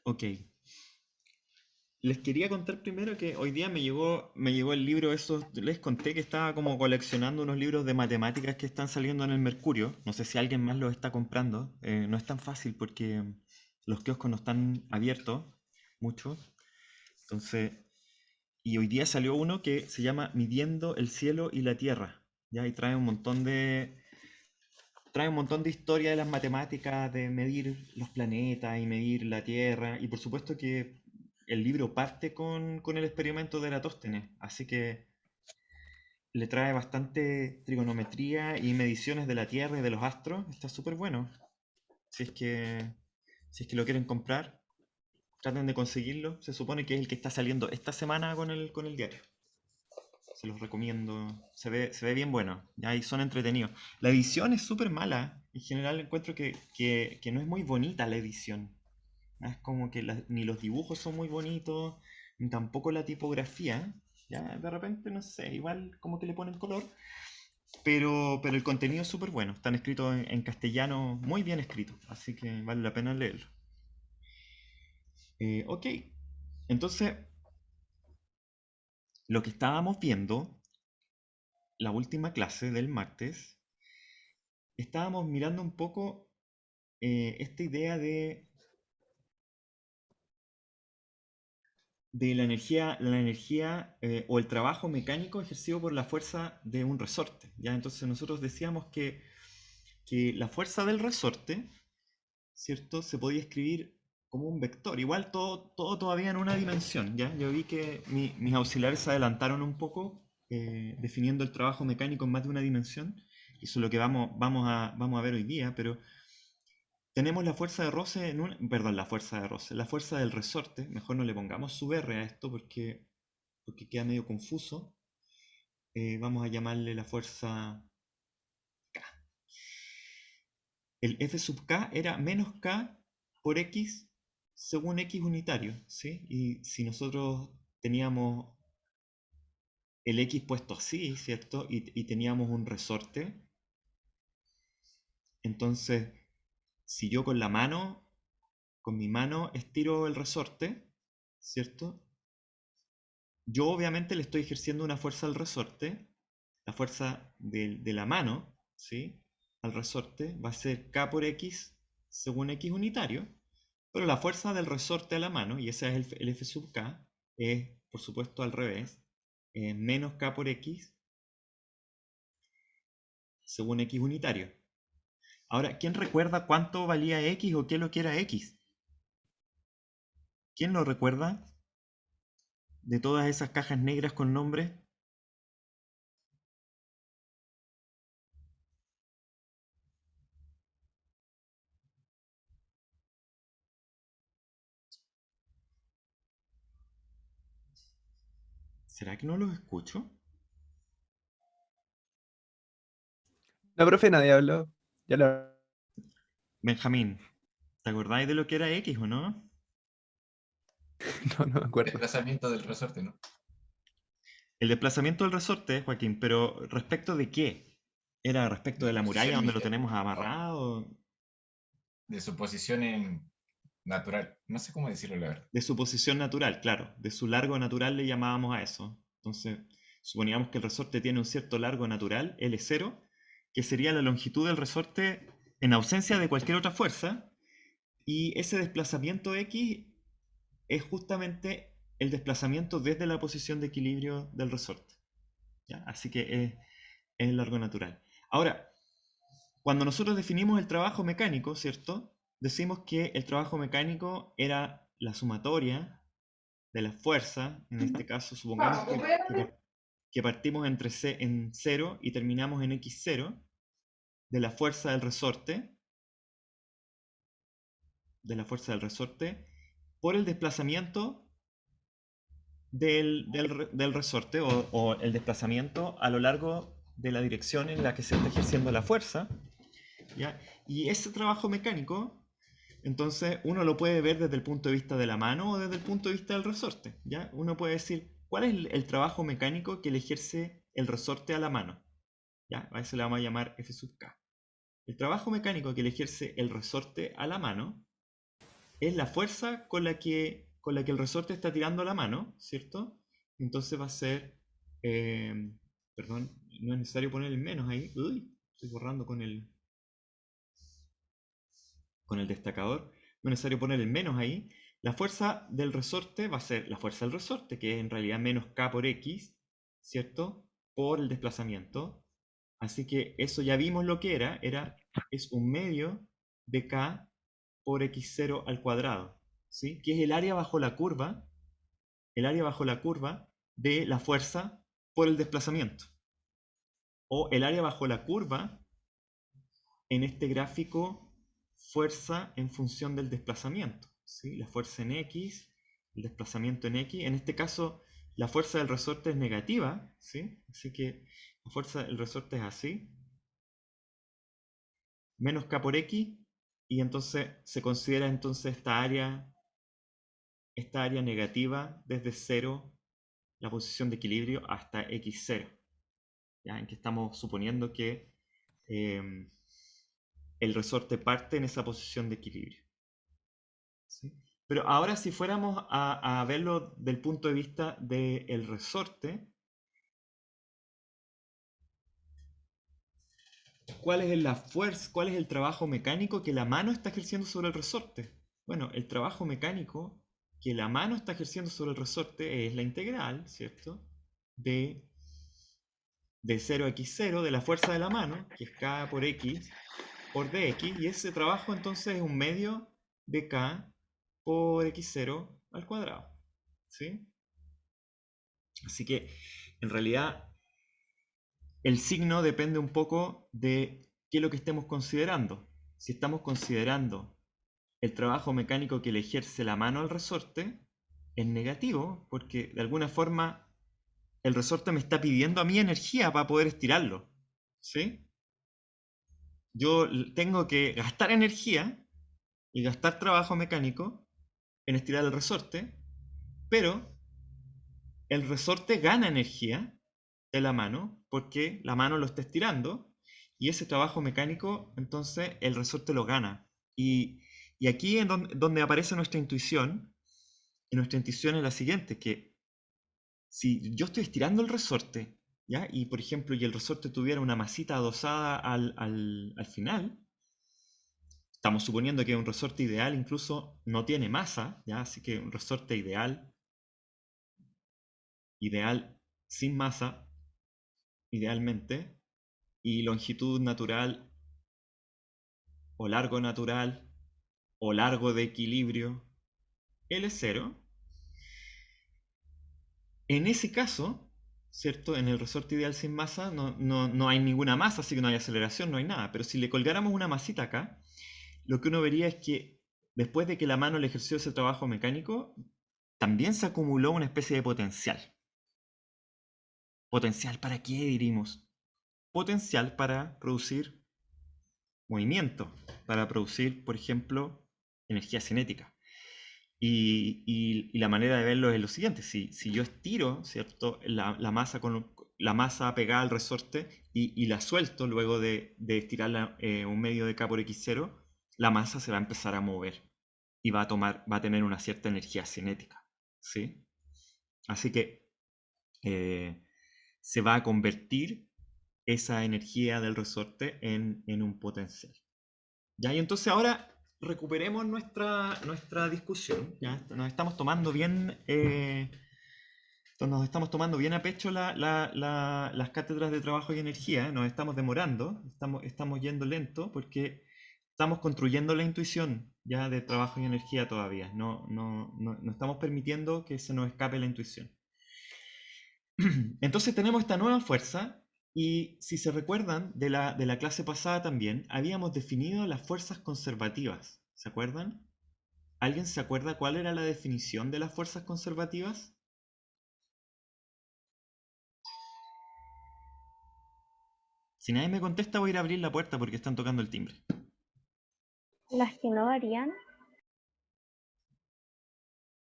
Ok. Les quería contar primero que hoy día me llegó el libro, esos, les conté que estaba como coleccionando unos libros de matemáticas que están saliendo en el Mercurio. No sé si alguien más los está comprando. No es tan fácil porque los kioscos no están abiertos mucho. Entonces, y hoy día salió uno que se llama Midiendo el cielo y la tierra. Ya, y trae un montón de historia de las matemáticas, de medir los planetas y medir la Tierra. Y por supuesto que el libro parte con el experimento de Eratóstenes, así que le trae bastante trigonometría y mediciones de la Tierra y de los astros. Está súper bueno. Si es que, si es que lo quieren comprar, traten de conseguirlo. Se supone que es el que está saliendo esta semana con el diario. Se los recomiendo. Se ve bien bueno. Ya, y son entretenidos. La edición es súper mala. En general encuentro que no es muy bonita la edición. Es como que ni los dibujos son muy bonitos, ni tampoco la tipografía. Ya, de repente, no sé, igual como que le ponen color. Pero el contenido es súper bueno. Están escritos en castellano, muy bien escritos. Así que vale la pena leerlo. Ok. Entonces, lo que estábamos viendo, la última clase del martes, estábamos mirando un poco esta idea de la energía o el trabajo mecánico ejercido por la fuerza de un resorte. ¿Ya? Entonces nosotros decíamos que la fuerza del resorte, ¿cierto? Se podía escribir como un vector. Igual todo todavía en una dimensión. ¿Ya? Yo vi que mis auxiliares se adelantaron un poco definiendo el trabajo mecánico en más de una dimensión. Y eso es lo que vamos a ver hoy día, pero tenemos la fuerza de roce perdón, la fuerza de roce, la fuerza del resorte. Mejor no le pongamos sub R a esto porque queda medio confuso. Vamos a llamarle la fuerza K. El F sub K era menos K por X según X unitario, ¿sí? Y si nosotros teníamos el X puesto así, ¿cierto? Y teníamos un resorte, entonces si yo con mi mano estiro el resorte, ¿cierto? Yo obviamente le estoy ejerciendo una fuerza al resorte, la fuerza de la mano, ¿sí? Al resorte va a ser K por X según X unitario, pero la fuerza del resorte a la mano, y ese es el F sub K, es por supuesto al revés, menos K por X según X unitario. Ahora, ¿quién recuerda cuánto valía X o qué es lo que era X? ¿Quién lo recuerda de todas esas cajas negras con nombres? ¿Será que no los escucho? No, profe, nadie habló. Ya lo... Benjamín, ¿te acordáis de lo que era X o no? No, no me acuerdo. Desplazamiento del resorte, ¿no? El desplazamiento del resorte, Joaquín, pero ¿respecto de qué? ¿Era respecto De de su la muralla posición donde lo inicial. tenemos No, amarrado? de su posición en natural. No sé cómo decirlo, la verdad. De su posición natural, claro. De su largo natural le llamábamos a eso. Entonces, suponíamos que el resorte tiene un cierto largo natural, L0, que sería la longitud del resorte en ausencia de cualquier otra fuerza, y ese desplazamiento X es justamente el desplazamiento desde la posición de equilibrio del resorte. ¿Ya? Así que es el largo natural. Ahora, cuando nosotros definimos el trabajo mecánico, ¿cierto? Decimos que el trabajo mecánico era la sumatoria de la fuerza, en este caso, supongamos que partimos en 0 y terminamos en x0, de la fuerza del resorte, por el desplazamiento del resorte o el desplazamiento a lo largo de la dirección en la que se está ejerciendo la fuerza, ¿ya? Y ese trabajo mecánico, entonces uno lo puede ver desde el punto de vista de la mano o desde el punto de vista del resorte, ¿ya? Uno puede decir, ¿cuál es el trabajo mecánico que le ejerce el resorte a la mano? ¿Ya? A eso le vamos a llamar F sub K. El trabajo mecánico que le ejerce el resorte a la mano es la fuerza con la que el resorte está tirando la mano, ¿cierto? Entonces va a ser, perdón, no es necesario poner el menos ahí. Uy, estoy borrando con el destacador. No es necesario poner el menos ahí. La fuerza del resorte va a ser la fuerza del resorte, que es en realidad menos K por X, ¿cierto? Por el desplazamiento. Así que eso ya vimos lo que es un medio de K por X0 al cuadrado, ¿sí? Que es el área bajo la curva de la fuerza por el desplazamiento. O el área bajo la curva en este gráfico fuerza en función del desplazamiento, ¿sí? La fuerza en X, el desplazamiento en X. En este caso, la fuerza del resorte es negativa, ¿sí? Así que la fuerza del resorte es así, menos K por X, y entonces se considera entonces esta área negativa desde 0, la posición de equilibrio, hasta X0, ¿ya? En que estamos suponiendo que eh, el resorte parte en esa posición de equilibrio, ¿sí? Pero ahora si fuéramos a verlo del punto de vista del resorte, ¿cuál es la fuerza, cuál es el trabajo mecánico que la mano está ejerciendo sobre el resorte? Bueno, el trabajo mecánico que la mano está ejerciendo sobre el resorte es la integral, ¿cierto? De 0 a x0 de la fuerza de la mano, que es k por x por dx, y ese trabajo entonces es un medio de k por x0 al cuadrado, ¿sí? Así que en realidad el signo depende un poco de qué es lo que estemos considerando. Si estamos considerando el trabajo mecánico que le ejerce la mano al resorte, es negativo, porque de alguna forma el resorte me está pidiendo a mí energía para poder estirarlo, ¿sí? Yo tengo que gastar energía y gastar trabajo mecánico en estirar el resorte, pero el resorte gana energía de la mano porque la mano lo está estirando, y ese trabajo mecánico entonces el resorte lo gana. Y aquí es donde aparece nuestra intuición, y nuestra intuición es la siguiente, que si yo estoy estirando el resorte, ¿ya? Y por ejemplo, y el resorte tuviera una masita adosada al final, estamos suponiendo que un resorte ideal incluso no tiene masa, ¿ya? Así que un resorte ideal sin masa, idealmente, y longitud natural o largo natural o largo de equilibrio L0. En ese caso, ¿cierto? En el resorte ideal sin masa no hay ninguna masa, así que no hay aceleración, no hay nada. Pero si le colgáramos una masita acá, lo que uno vería es que después de que la mano le ejerció ese trabajo mecánico, también se acumuló una especie de potencial. ¿Potencial para qué, diríamos? Potencial para producir movimiento, para producir, por ejemplo, energía cinética. Y la manera de verlo es lo siguiente: si yo estiro, ¿cierto? La masa pegada al resorte y la suelto luego de estirarla un medio de K por X0, la masa se va a empezar a mover y va a tener una cierta energía cinética, ¿sí? Así que eh, se va a convertir esa energía del resorte en un potencial. ¿Ya? Y entonces ahora recuperemos nuestra discusión. ¿Ya? Nos estamos tomando bien a pecho las cátedras de trabajo y energía. Nos estamos demorando, estamos yendo lento porque estamos construyendo la intuición ya de trabajo y energía todavía. No estamos permitiendo que se nos escape la intuición. Entonces tenemos esta nueva fuerza, y si se recuerdan de la clase pasada también, habíamos definido las fuerzas conservativas. ¿Se acuerdan? ¿Alguien se acuerda cuál era la definición de las fuerzas conservativas? Si nadie me contesta, voy a ir a abrir la puerta porque están tocando el timbre. Las que no varían.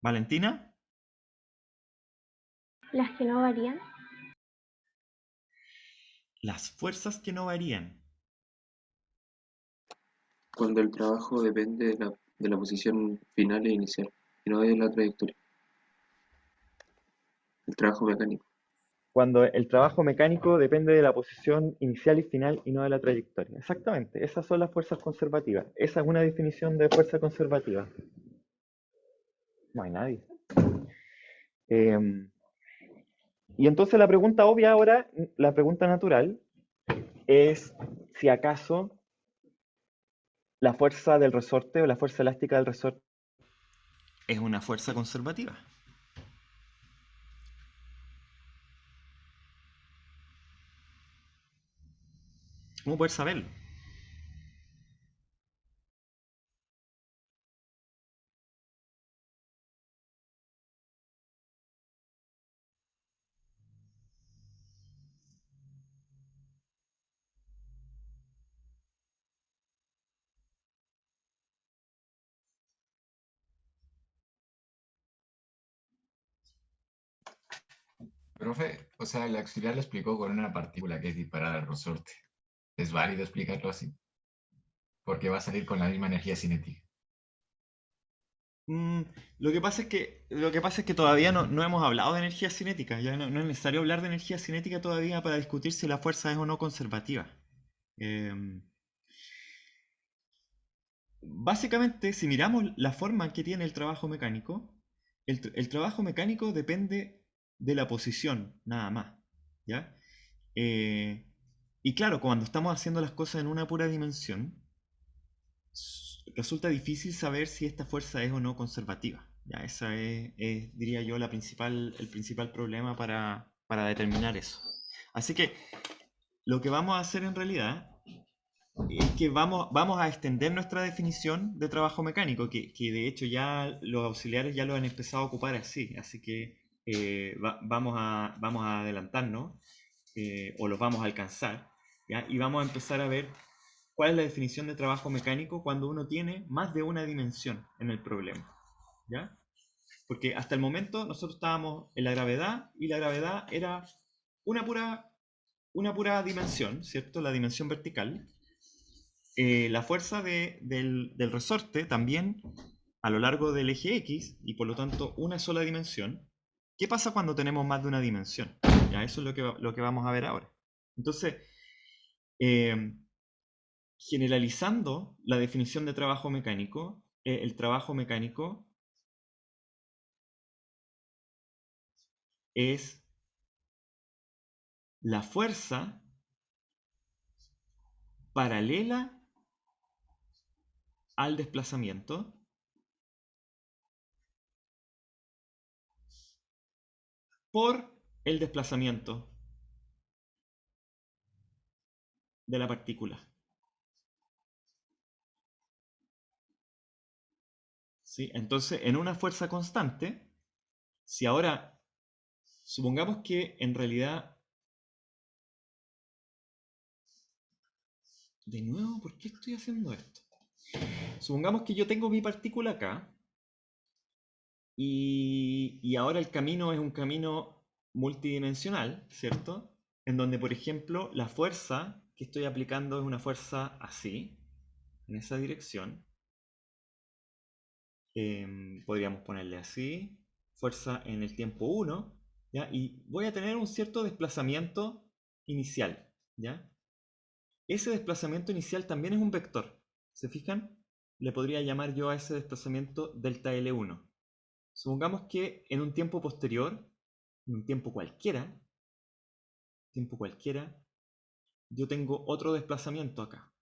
¿Valentina? Las que no varían. Las fuerzas que no varían. Cuando el trabajo depende de la posición final e inicial, y no de la trayectoria, el trabajo mecánico. Cuando el trabajo mecánico depende de la posición inicial y final y no de la trayectoria. Exactamente, esas son las fuerzas conservativas. Esa es una definición de fuerza conservativa. No hay nadie. Y entonces la pregunta obvia ahora, la pregunta natural, es si acaso la fuerza del resorte o la fuerza elástica del resorte es una fuerza conservativa. ¿Cómo poder saberlo? Profe, o sea, el auxiliar lo explicó con una partícula que es disparada al resorte. ¿Es válido explicarlo así? Porque va a salir con la misma energía cinética. Mm, lo que pasa es que todavía no hemos hablado de energía cinética. Ya no es necesario hablar de energía cinética todavía para discutir si la fuerza es o no conservativa. Em, Básicamente, si miramos la forma que tiene el trabajo mecánico, el trabajo mecánico depende de la posición, nada más. ¿Ya? Eh, y claro, cuando estamos haciendo las cosas en una pura dimensión, resulta difícil saber si esta fuerza es o no conservativa. Ya, esa diría yo, el principal problema para determinar eso. Así que lo que vamos a hacer en realidad es que vamos a extender nuestra definición de trabajo mecánico, que de hecho ya los auxiliares ya lo han empezado a ocupar así que vamos a adelantarnos, o los vamos a alcanzar, ¿ya? Y vamos a empezar a ver cuál es la definición de trabajo mecánico cuando uno tiene más de una dimensión en el problema, ¿ya? Porque hasta el momento nosotros estábamos en la gravedad y la gravedad era una pura dimensión, ¿cierto? La dimensión vertical. La fuerza del resorte también a lo largo del eje X y por lo tanto una sola dimensión. ¿Qué pasa cuando tenemos más de una dimensión? Ya, eso es lo que vamos a ver ahora. Entonces, eh, generalizando la definición de trabajo mecánico, el trabajo mecánico es la fuerza paralela al desplazamiento por el desplazamiento de la partícula. ¿Sí? Entonces, en una fuerza constante, si ahora supongamos que en realidad, de nuevo, ¿por qué estoy haciendo esto? Supongamos que yo tengo mi partícula acá y ahora el camino es un camino multidimensional, ¿cierto? En donde, por ejemplo, la fuerza que estoy aplicando es una fuerza así, en esa dirección. Podríamos ponerle así, fuerza en el tiempo 1, ¿ya? Y voy a tener un cierto desplazamiento inicial, ¿ya? Ese desplazamiento inicial también es un vector. ¿Se fijan? Le podría llamar yo a ese desplazamiento delta L1. Supongamos que en un tiempo posterior, en un tiempo cualquiera, yo tengo otro desplazamiento acá.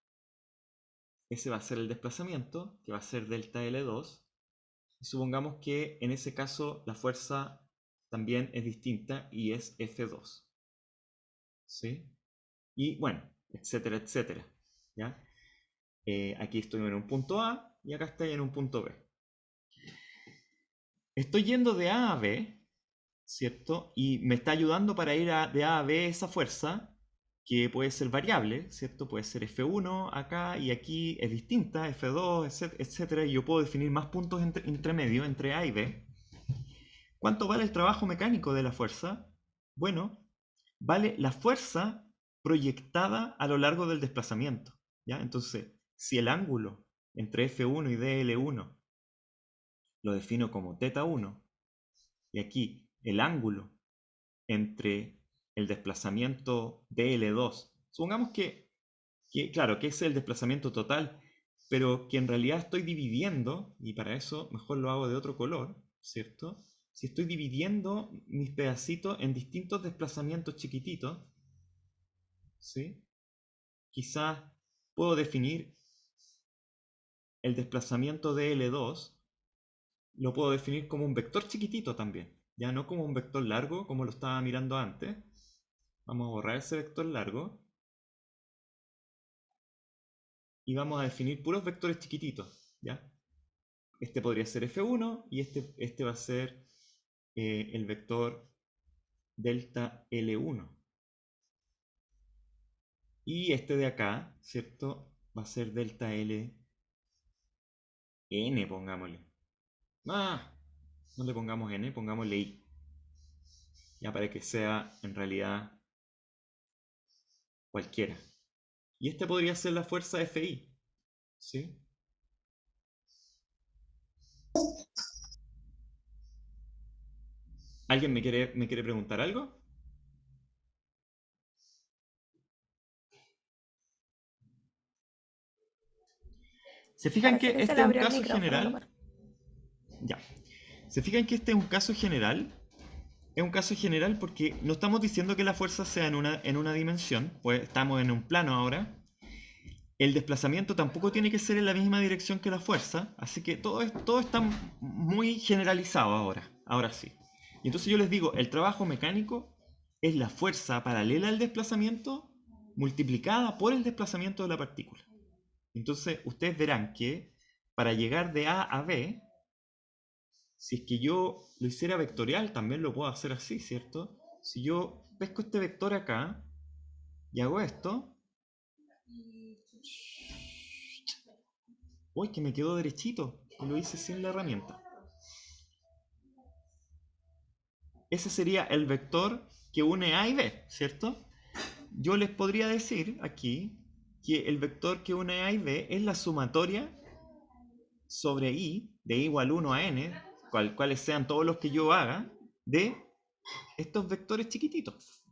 Ese va a ser el desplazamiento, que va a ser delta L2. Y supongamos que en ese caso la fuerza también es distinta y es F2. ¿Sí? Y bueno, etcétera, etcétera. ¿Ya? Aquí estoy en un punto A y acá estoy en un punto B. Estoy yendo de A a B, ¿cierto? Y me está ayudando para ir de A a B esa fuerza, que puede ser variable, ¿cierto? Puede ser F1 acá y aquí es distinta, F2, etcétera. Y yo puedo definir más puntos entre medio, entre A y B. ¿Cuánto vale el trabajo mecánico de la fuerza? Bueno, vale la fuerza proyectada a lo largo del desplazamiento, ¿ya? Entonces, si el ángulo entre F1 y DL1 lo defino como θ1, y aquí el ángulo entre el desplazamiento DL2, supongamos claro, que es el desplazamiento total, pero que en realidad estoy dividiendo, y para eso mejor lo hago de otro color, ¿cierto? Si estoy dividiendo mis pedacitos en distintos desplazamientos chiquititos, ¿sí? Quizás puedo definir el desplazamiento de L2, lo puedo definir como un vector chiquitito también, ya no como un vector largo como lo estaba mirando antes. Vamos a borrar ese vector largo y vamos a definir puros vectores chiquititos, ¿ya? Este podría ser F1 y este va a ser el vector delta L1. Y este de acá, ¿cierto? Va a ser delta L n, pongámosle. Ah, no le pongamos n, pongámosle i. Ya para que sea en realidad cualquiera. Y este podría ser la fuerza Fi, ¿sí? ¿Alguien me quiere preguntar algo? ¿Se fijan Parece que que se este le es un abrió el caso micrófono general? nomás. Ya. ¿Se fijan que este es un caso general? Es un caso general porque no estamos diciendo que la fuerza sea en una dimensión, pues estamos en un plano ahora. El desplazamiento tampoco tiene que ser en la misma dirección que la fuerza, así que todo está muy generalizado ahora sí. Y entonces yo les digo, el trabajo mecánico es la fuerza paralela al desplazamiento multiplicada por el desplazamiento de la partícula. Entonces ustedes verán que para llegar de A a B, si es que yo lo hiciera vectorial, también lo puedo hacer así, ¿cierto? Si yo pesco este vector acá y hago esto, uy, que me quedó derechito, y lo hice sin la herramienta. Ese sería el vector que une A y B, ¿cierto? Yo les podría decir aquí que el vector que une A y B es la sumatoria sobre I, de I igual 1 a n, cuales sean todos los que yo haga, de estos vectores chiquititos,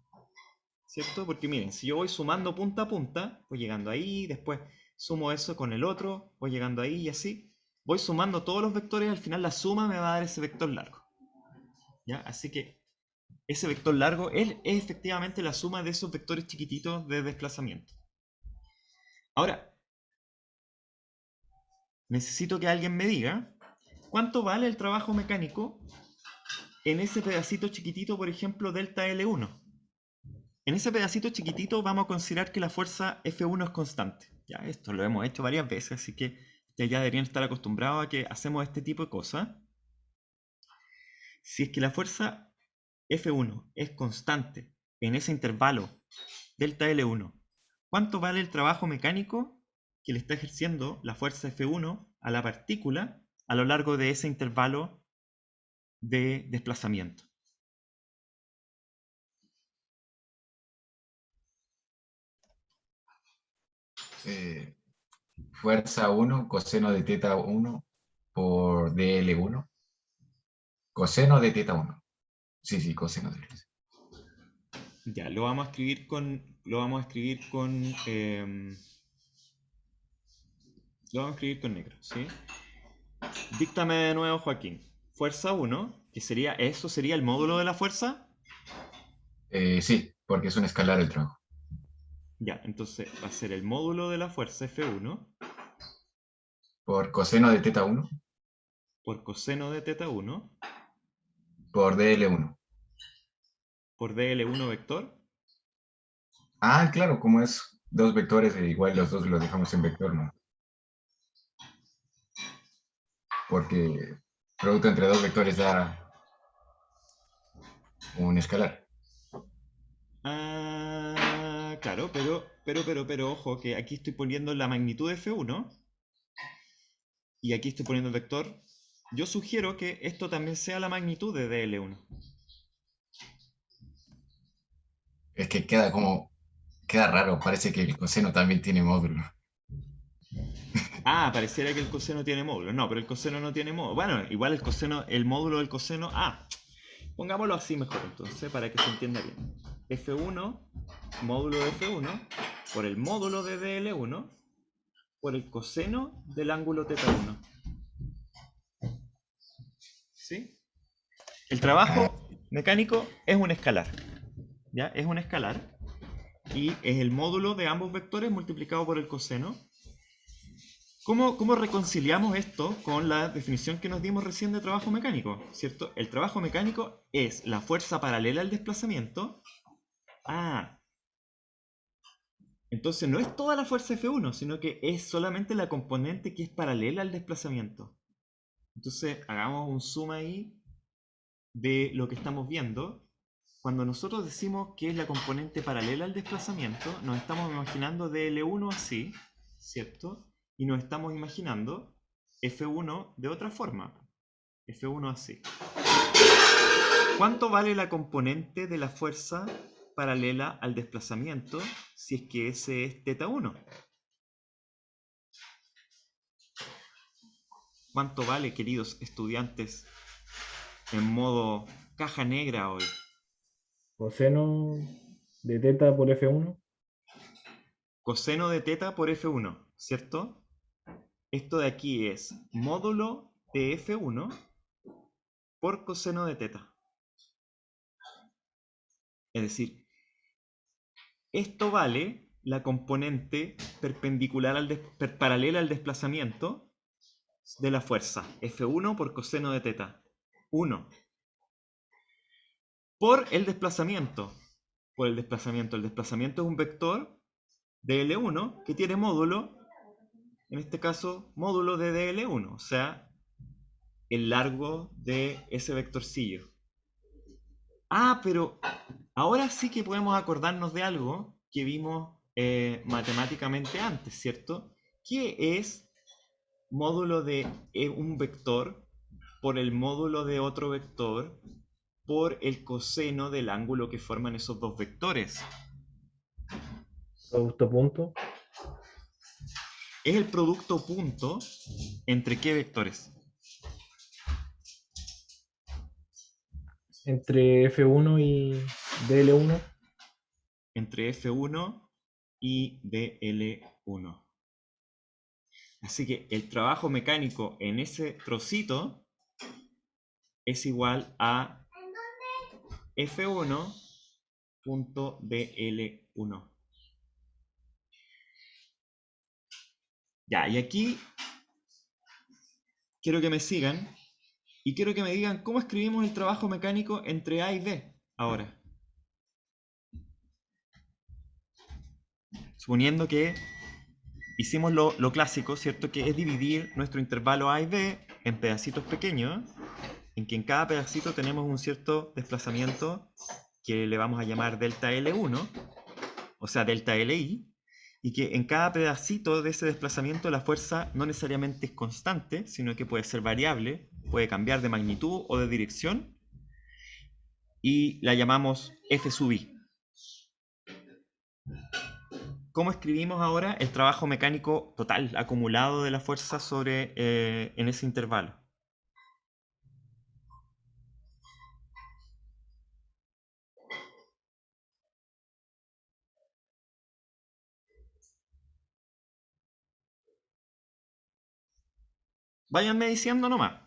¿cierto? Porque miren, si yo voy sumando punta a punta, voy llegando ahí, después sumo eso con el otro, voy llegando ahí y así, voy sumando todos los vectores, al final la suma me va a dar ese vector largo, ¿ya? Así que ese vector largo es efectivamente la suma de esos vectores chiquititos de desplazamiento. Ahora, necesito que alguien me diga cuánto vale el trabajo mecánico en ese pedacito chiquitito, por ejemplo, delta L1. En ese pedacito chiquitito vamos a considerar que la fuerza F1 es constante. Ya, esto lo hemos hecho varias veces, así que ustedes ya deberían estar acostumbrados a que hacemos este tipo de cosas. Si es que la fuerza F1 es constante en ese intervalo delta L1, ¿cuánto vale el trabajo mecánico que le está ejerciendo la fuerza F1 a la partícula a lo largo de ese intervalo de desplazamiento? Fuerza 1, coseno de teta 1 por DL1. Coseno de teta 1. Sí, coseno de teta. Ya, lo vamos a escribir con, lo vamos a escribir con negro, ¿sí? Díctame de nuevo, Joaquín. Fuerza 1, que sería, eso sería el módulo de la fuerza. Sí, porque es un escalar el trabajo. Ya, entonces va a ser el módulo de la fuerza F1 Por coseno de teta 1 por coseno de teta 1 por DL1. por DL1 vector. Ah, claro, como es dos vectores, igual los dos los dejamos en vector, ¿no? Porque producto entre dos vectores da un escalar. Ah, claro, pero, ojo, que aquí estoy poniendo la magnitud de F1 y aquí estoy poniendo el vector. Yo sugiero que esto también sea la magnitud de DL1. Es que queda raro, parece que el coseno también tiene módulo. Ah, pareciera que el coseno tiene módulo. No, pero el coseno no tiene módulo. Bueno, igual el coseno, el módulo del coseno. Ah, pongámoslo así mejor entonces, para que se entienda bien. F1, módulo de F1, por el módulo de DL1, por el coseno del ángulo θ1. ¿Sí? El trabajo mecánico es un escalar. ¿Ya? Es un escalar. Y es el módulo de ambos vectores multiplicado por el coseno. ¿Cómo reconciliamos esto con la definición que nos dimos recién de trabajo mecánico? ¿Cierto? El trabajo mecánico es la fuerza paralela al desplazamiento. Ah, entonces no es toda la fuerza F1, sino que es solamente la componente que es paralela al desplazamiento. Entonces hagamos un zoom ahí de lo que estamos viendo. Cuando nosotros decimos que es la componente paralela al desplazamiento, nos estamos imaginando DL1 así, ¿cierto? Y nos estamos imaginando F1 de otra forma. F1 así. ¿Cuánto vale la componente de la fuerza paralela al desplazamiento si es que ese es θ1? ¿Cuánto vale, queridos estudiantes, en modo caja negra hoy? Coseno de teta por F1. Coseno de θ por F1, ¿cierto? Esto de aquí es módulo de F1 por coseno de θ. Es decir, esto vale la componente perpendicular paralela al desplazamiento de la fuerza. F1 por coseno de θ. 1. Por el desplazamiento. Por el desplazamiento. El desplazamiento es un vector de L1 que tiene módulo, en este caso, módulo de DL1. O sea, el largo de ese vectorcillo. Ah, pero ahora sí que podemos acordarnos de algo que vimos matemáticamente antes, ¿cierto? ¿Qué es módulo de un vector por el módulo de otro vector por el coseno del ángulo que forman esos dos vectores? Producto punto. Es el producto punto entre qué vectores. Entre F1 y DL1. Entre F1 y DL1. Así que el trabajo mecánico en ese trocito es igual a F1.dl1. Ya, y aquí quiero que me sigan y quiero que me digan cómo escribimos el trabajo mecánico entre A y B ahora. Suponiendo que hicimos lo clásico, ¿cierto? Que es dividir nuestro intervalo A y B en pedacitos pequeños, en que en cada pedacito tenemos un cierto desplazamiento que le vamos a llamar delta L1, o sea, delta Li, y que en cada pedacito de ese desplazamiento la fuerza no necesariamente es constante, sino que puede ser variable, puede cambiar de magnitud o de dirección, y la llamamos F sub I. ¿Cómo escribimos ahora el trabajo mecánico total acumulado de la fuerza sobre en ese intervalo? Váyanme diciendo nomás.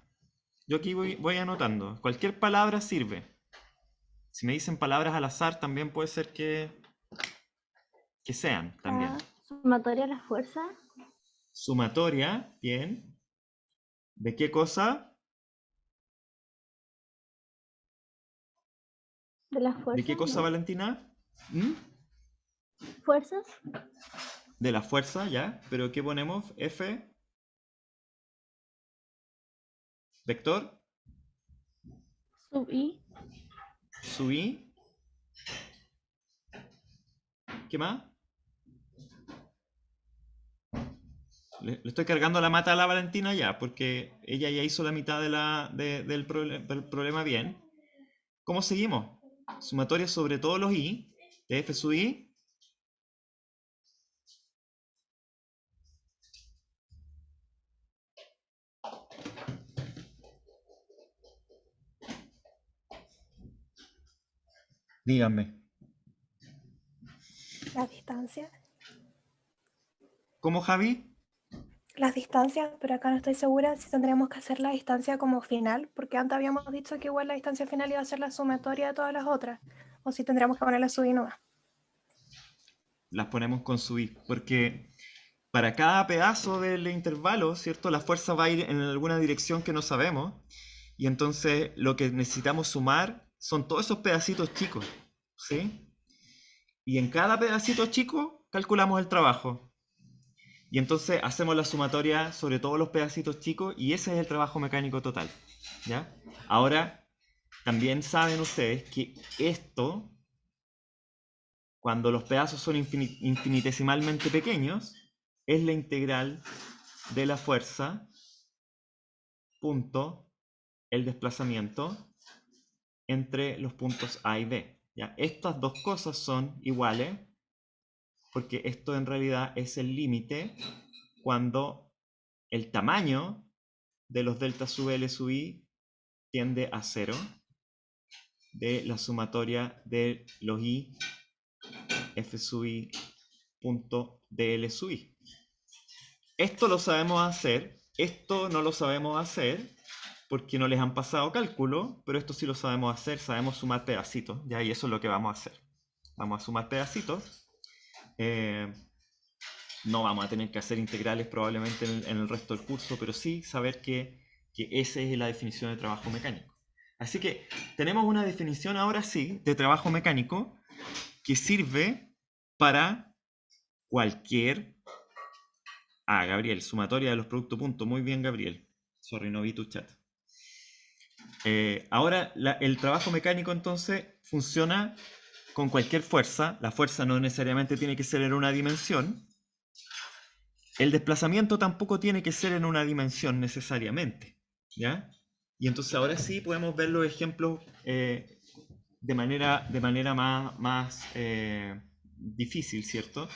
Yo aquí voy anotando. Cualquier palabra sirve. Si me dicen palabras al azar, también puede ser que sean también. Sumatoria a la fuerza Sumatoria, bien. ¿De qué cosa? de las fuerzas. ¿De qué cosa, ¿no? Valentina? ¿Mm? Fuerzas. De la fuerza, ya. ¿Pero qué ponemos? F. Vector. Sub I. Sub I. ¿Qué más? Le estoy cargando la mata a la Valentina ya, porque ella ya hizo la mitad del problema bien. ¿Cómo seguimos? Sumatoria sobre todos los I, de F sub I. Díganme. Las distancias. ¿Cómo, Javi? Las distancias, pero acá no estoy segura si tendríamos que hacer la distancia como final, porque antes habíamos dicho que igual la distancia final iba a ser la sumatoria de todas las otras, o si tendríamos que ponerla sub y nomás. Las ponemos con su i, porque para cada pedazo del intervalo, ¿cierto? La fuerza va a ir en alguna dirección que no sabemos, y entonces lo que necesitamos sumar son todos esos pedacitos chicos, ¿sí? Y en cada pedacito chico calculamos el trabajo. Y entonces hacemos la sumatoria sobre todos los pedacitos chicos y ese es el trabajo mecánico total, ¿ya? Ahora, también saben ustedes que esto, cuando los pedazos son infinitesimalmente pequeños, es la integral de la fuerza punto el desplazamiento entre los puntos A y B, ¿ya? Estas dos cosas son iguales porque esto en realidad es el límite cuando el tamaño de los delta sub L sub I tiende a 0 de la sumatoria de los I F sub I punto DL sub I. Esto lo sabemos hacer, esto no lo sabemos hacer porque no les han pasado cálculo, pero esto sí lo sabemos hacer, sabemos sumar pedacitos, ¿ya? Y eso es lo que vamos a hacer. Vamos a sumar pedacitos. No vamos a tener que hacer integrales probablemente en el resto del curso, pero sí saber que esa es la definición de trabajo mecánico. Así que tenemos una definición ahora sí de trabajo mecánico que sirve para cualquier... Ah, Gabriel, sumatoria de los productos puntos. Muy bien, Gabriel. Sorry, no vi tu chat. Ahora el trabajo mecánico entonces funciona con cualquier fuerza. La fuerza no necesariamente tiene que ser en una dimensión. El desplazamiento tampoco tiene que ser en una dimensión necesariamente, ¿ya? Y entonces ahora sí podemos ver los ejemplos de manera más difícil, ¿cierto?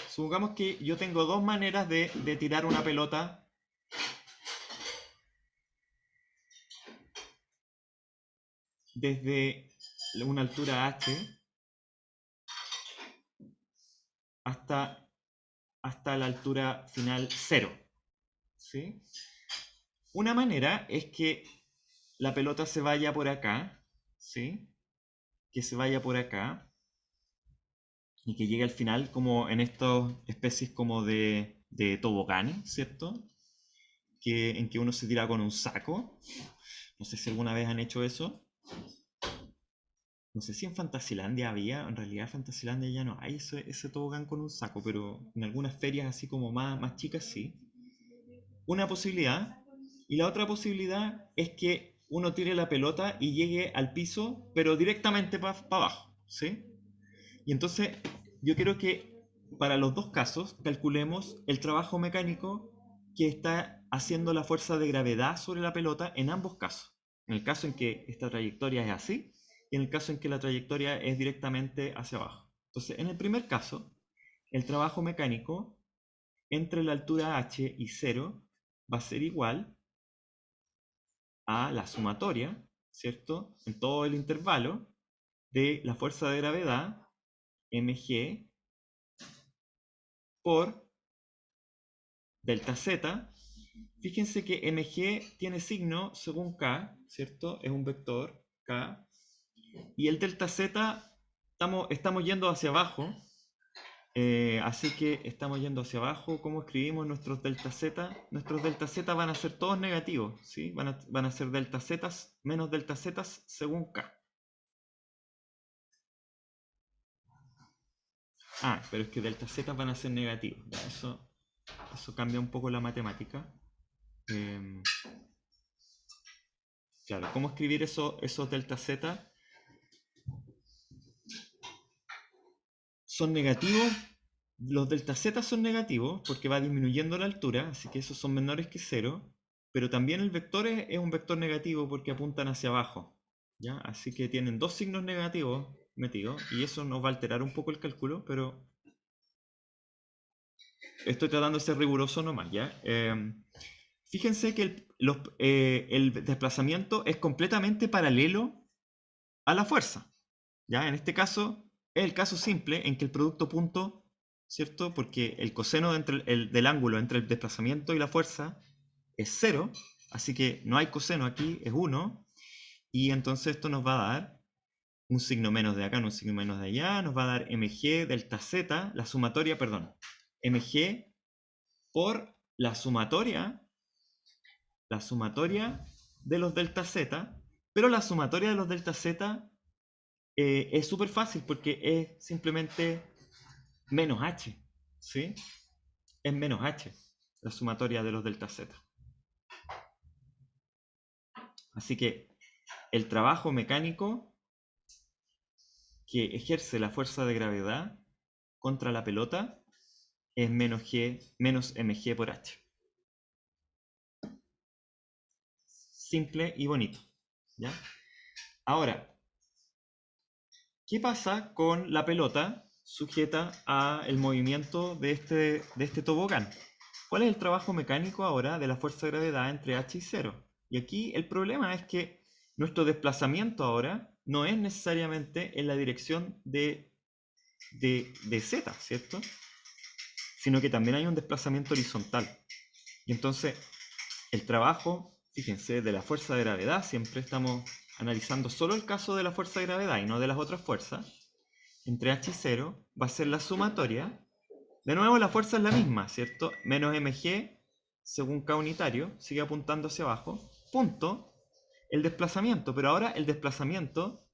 Supongamos que yo tengo dos maneras de tirar una pelota desde una altura h hasta la altura final 0, ¿sí? Una manera es que la pelota se vaya por acá, ¿sí? Que se vaya por acá y que llegue al final como en estas especies como de toboganes, ¿cierto? En que uno se tira con un saco. No sé si alguna vez han hecho eso. No sé si en Fantasilandia había, en realidad en Fantasilandia ya no hay ese tobogán con un saco, pero en algunas ferias así como más chicas sí. Una posibilidad. Y la otra posibilidad es que uno tire la pelota y llegue al piso, pero directamente para abajo, ¿sí? Y entonces yo quiero que para los dos casos calculemos el trabajo mecánico que está haciendo la fuerza de gravedad sobre la pelota en ambos casos. En el caso en que esta trayectoria es así y en el caso en que la trayectoria es directamente hacia abajo. Entonces, en el primer caso, el trabajo mecánico entre la altura h y 0 va a ser igual a la sumatoria, ¿cierto? En todo el intervalo de la fuerza de gravedad mg por delta z. Fíjense que mg tiene signo según k, ¿cierto? Es un vector k. Y el delta z estamos yendo hacia abajo. Así que estamos yendo hacia abajo. ¿Cómo escribimos nuestros delta z? Nuestros delta z van a ser todos negativos, ¿sí? Van a ser delta z menos delta z según k. Ah, pero es que delta z van a ser negativos. Ya, eso cambia un poco la matemática. Claro, ¿cómo escribir esos delta z? Son negativos. Los delta z son negativos porque va disminuyendo la altura, así que esos son menores que 0. Pero también el vector es un vector negativo porque apuntan hacia abajo, ¿ya? Así que tienen dos signos negativos metido y eso nos va a alterar un poco el cálculo, pero estoy tratando de ser riguroso nomás, ¿ya? Fíjense que el desplazamiento es completamente paralelo a la fuerza, ¿ya? En este caso es el caso simple en que el producto punto, ¿cierto? Porque el coseno del ángulo entre el desplazamiento y la fuerza es 0, así que no hay coseno aquí, es 1, y entonces esto nos va a dar un signo menos de acá, un signo menos de allá, nos va a dar mg delta z, la sumatoria, perdón, mg por la sumatoria de los delta z, pero la sumatoria de los delta z es súper fácil porque es simplemente menos h, ¿sí? Es menos h, la sumatoria de los delta z. Así que el trabajo mecánico que ejerce la fuerza de gravedad contra la pelota es menos mg por h. Simple y bonito, ¿ya? Ahora, ¿qué pasa con la pelota sujeta al movimiento de este tobogán? ¿Cuál es el trabajo mecánico ahora de la fuerza de gravedad entre h y 0? Y aquí el problema es que nuestro desplazamiento ahora no es necesariamente en la dirección de z, ¿cierto? Sino que también hay un desplazamiento horizontal. Y entonces el trabajo, fíjense, de la fuerza de gravedad, siempre estamos analizando solo el caso de la fuerza de gravedad y no de las otras fuerzas, entre h y 0 va a ser la sumatoria. De nuevo la fuerza es la misma, ¿cierto? Menos mg según k unitario, sigue apuntando hacia abajo, punto, el desplazamiento, pero ahora el desplazamiento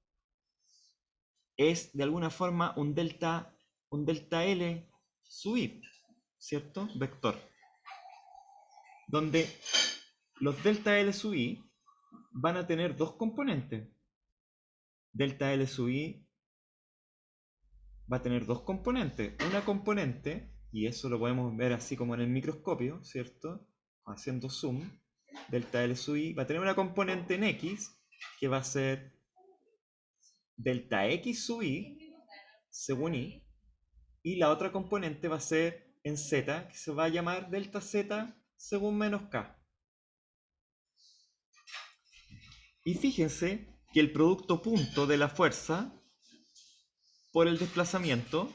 es de alguna forma un delta L sub i, ¿cierto? Vector. Donde los delta L sub i van a tener dos componentes. Delta L sub i va a tener dos componentes. Una componente, y eso lo podemos ver así como en el microscopio, ¿cierto? Haciendo zoom, delta L sub i va a tener una componente en X que va a ser delta X sub i, según i, y la otra componente va a ser en Z, que se va a llamar delta Z según menos K. Y fíjense que el producto punto de la fuerza por el desplazamiento,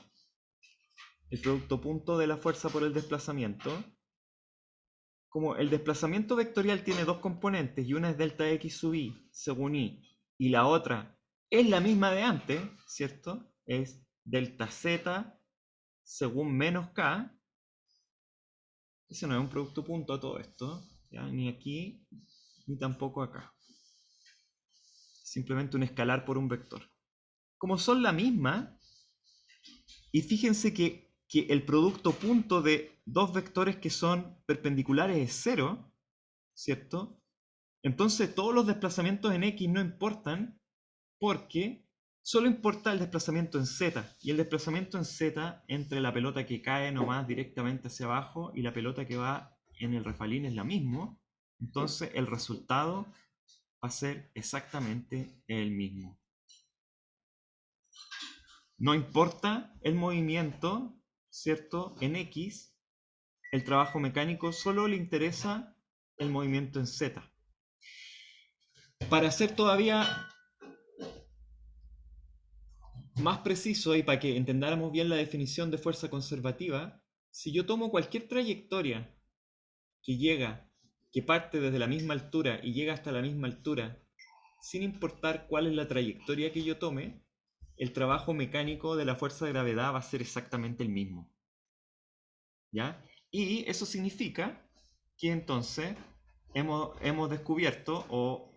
como el desplazamiento vectorial tiene dos componentes y una es delta x sub i según i y la otra es la misma de antes, ¿cierto? Es delta z según menos k. Ese no es un producto punto a todo esto, ¿ya? Ni aquí ni tampoco acá. Simplemente un escalar por un vector. Como son la misma, y fíjense que el producto punto de dos vectores que son perpendiculares es 0, ¿cierto? Entonces todos los desplazamientos en X no importan porque solo importa el desplazamiento en Z. Y el desplazamiento en Z entre la pelota que cae nomás directamente hacia abajo y la pelota que va en el refalín es la misma. Entonces el resultado va a ser exactamente el mismo. No importa el movimiento, ¿cierto? En X, el trabajo mecánico solo le interesa el movimiento en Z. Para ser todavía más preciso y para que entendáramos bien la definición de fuerza conservativa, si yo tomo cualquier trayectoria que parte desde la misma altura y llega hasta la misma altura, sin importar cuál es la trayectoria que yo tome, el trabajo mecánico de la fuerza de gravedad va a ser exactamente el mismo. ¿Ya? Y eso significa que entonces hemos descubierto o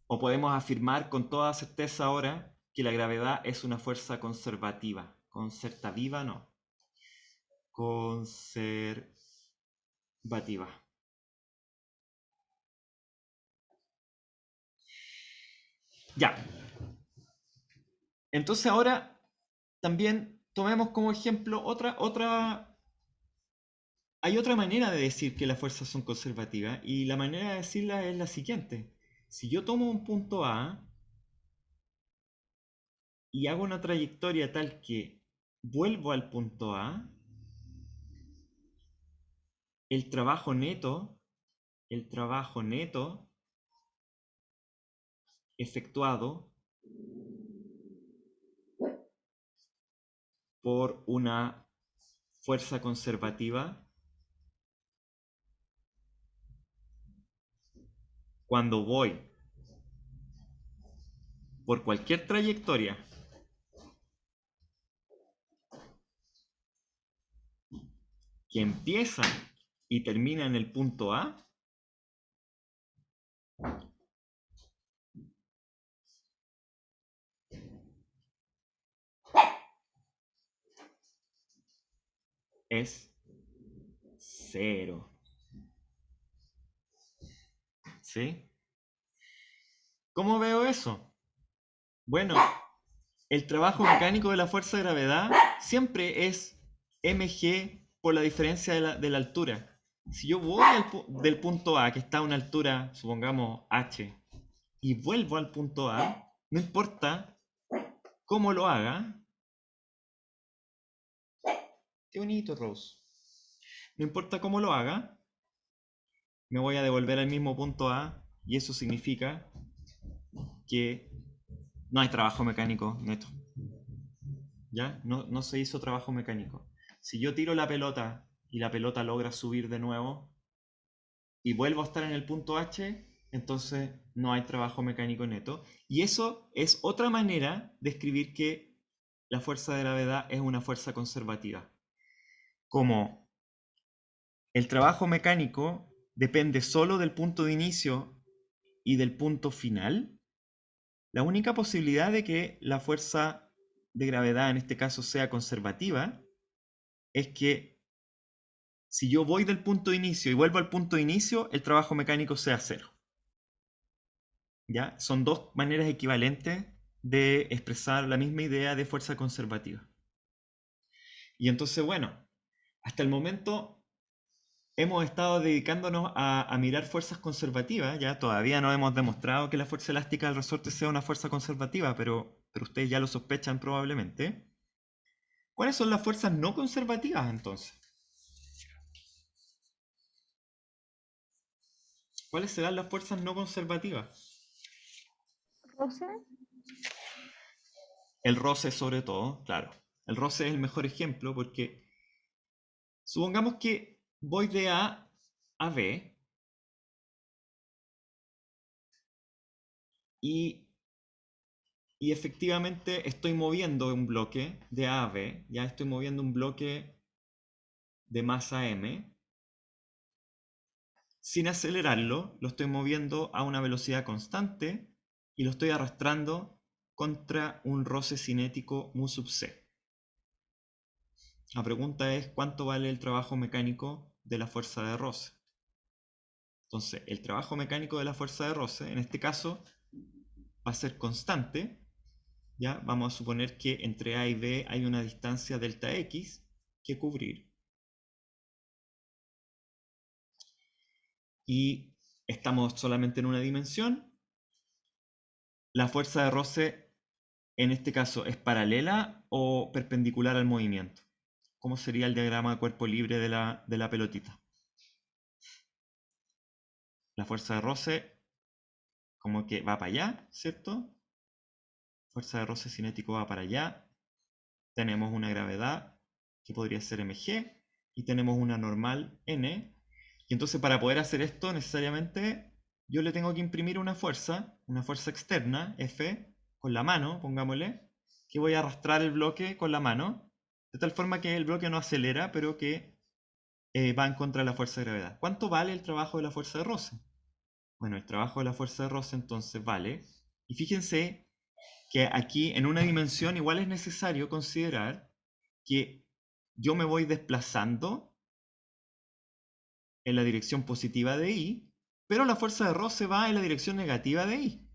podemos afirmar con toda certeza ahora que la gravedad es una fuerza conservativa. Conservativa no. Conservativa. Ya. Entonces ahora también tomemos como ejemplo otra hay otra manera de decir que las fuerzas son conservativas y la manera de decirla es la siguiente. Si yo tomo un punto A y hago una trayectoria tal que vuelvo al punto A, el trabajo neto efectuado por una fuerza conservativa cuando voy por cualquier trayectoria que empieza y termina en el punto A, es 0. ¿Sí? ¿Cómo veo eso? Bueno, el trabajo mecánico de la fuerza de gravedad siempre es mg por la diferencia de la altura. Si yo voy del punto A, que está a una altura, supongamos h, y vuelvo al punto A, no importa cómo lo haga. Qué bonito, Rose. No importa cómo lo haga, me voy a devolver al mismo punto A, y eso significa que no hay trabajo mecánico neto. ¿Ya? No se hizo trabajo mecánico. Si yo tiro la pelota y la pelota logra subir de nuevo y vuelvo a estar en el punto H, entonces no hay trabajo mecánico neto. Y eso es otra manera de escribir que la fuerza de gravedad es una fuerza conservativa. Como el trabajo mecánico depende solo del punto de inicio y del punto final, la única posibilidad de que la fuerza de gravedad en este caso sea conservativa es que si yo voy del punto de inicio y vuelvo al punto de inicio, el trabajo mecánico sea 0. ¿Ya? Son dos maneras equivalentes de expresar la misma idea de fuerza conservativa. Y entonces, bueno, hasta el momento hemos estado dedicándonos a mirar fuerzas conservativas. Ya todavía no hemos demostrado que la fuerza elástica del resorte sea una fuerza conservativa, pero ustedes ya lo sospechan probablemente. ¿Cuáles son las fuerzas no conservativas entonces? ¿Cuáles serán las fuerzas no conservativas? ¿Roce? El roce sobre todo, claro. El roce es el mejor ejemplo porque supongamos que voy de A a B y efectivamente estoy moviendo un bloque de A a B, ya estoy moviendo un bloque de masa M. Sin acelerarlo, lo estoy moviendo a una velocidad constante y lo estoy arrastrando contra un roce cinético mu sub c. La pregunta es ¿cuánto vale el trabajo mecánico de la fuerza de roce? Entonces, el trabajo mecánico de la fuerza de roce, en este caso, va a ser constante. ¿Ya? Vamos a suponer que entre A y B hay una distancia delta X que cubrir. Y estamos solamente en una dimensión. La fuerza de roce, en este caso, ¿es paralela o perpendicular al movimiento? ¿Cómo sería el diagrama de cuerpo libre de la pelotita? La fuerza de roce como que va para allá, ¿cierto? Fuerza de roce cinético va para allá. Tenemos una gravedad que podría ser mg y tenemos una normal n. Y entonces para poder hacer esto necesariamente yo le tengo que imprimir una fuerza externa, F, con la mano, pongámosle, que voy a arrastrar el bloque con la mano, de tal forma que el bloque no acelera, pero que va en contra de la fuerza de gravedad. ¿Cuánto vale el trabajo de la fuerza de roce? Bueno, el trabajo de la fuerza de roce entonces vale, y fíjense que aquí en una dimensión igual es necesario considerar que yo me voy desplazando en la dirección positiva de I, pero la fuerza de roce va en la dirección negativa de I.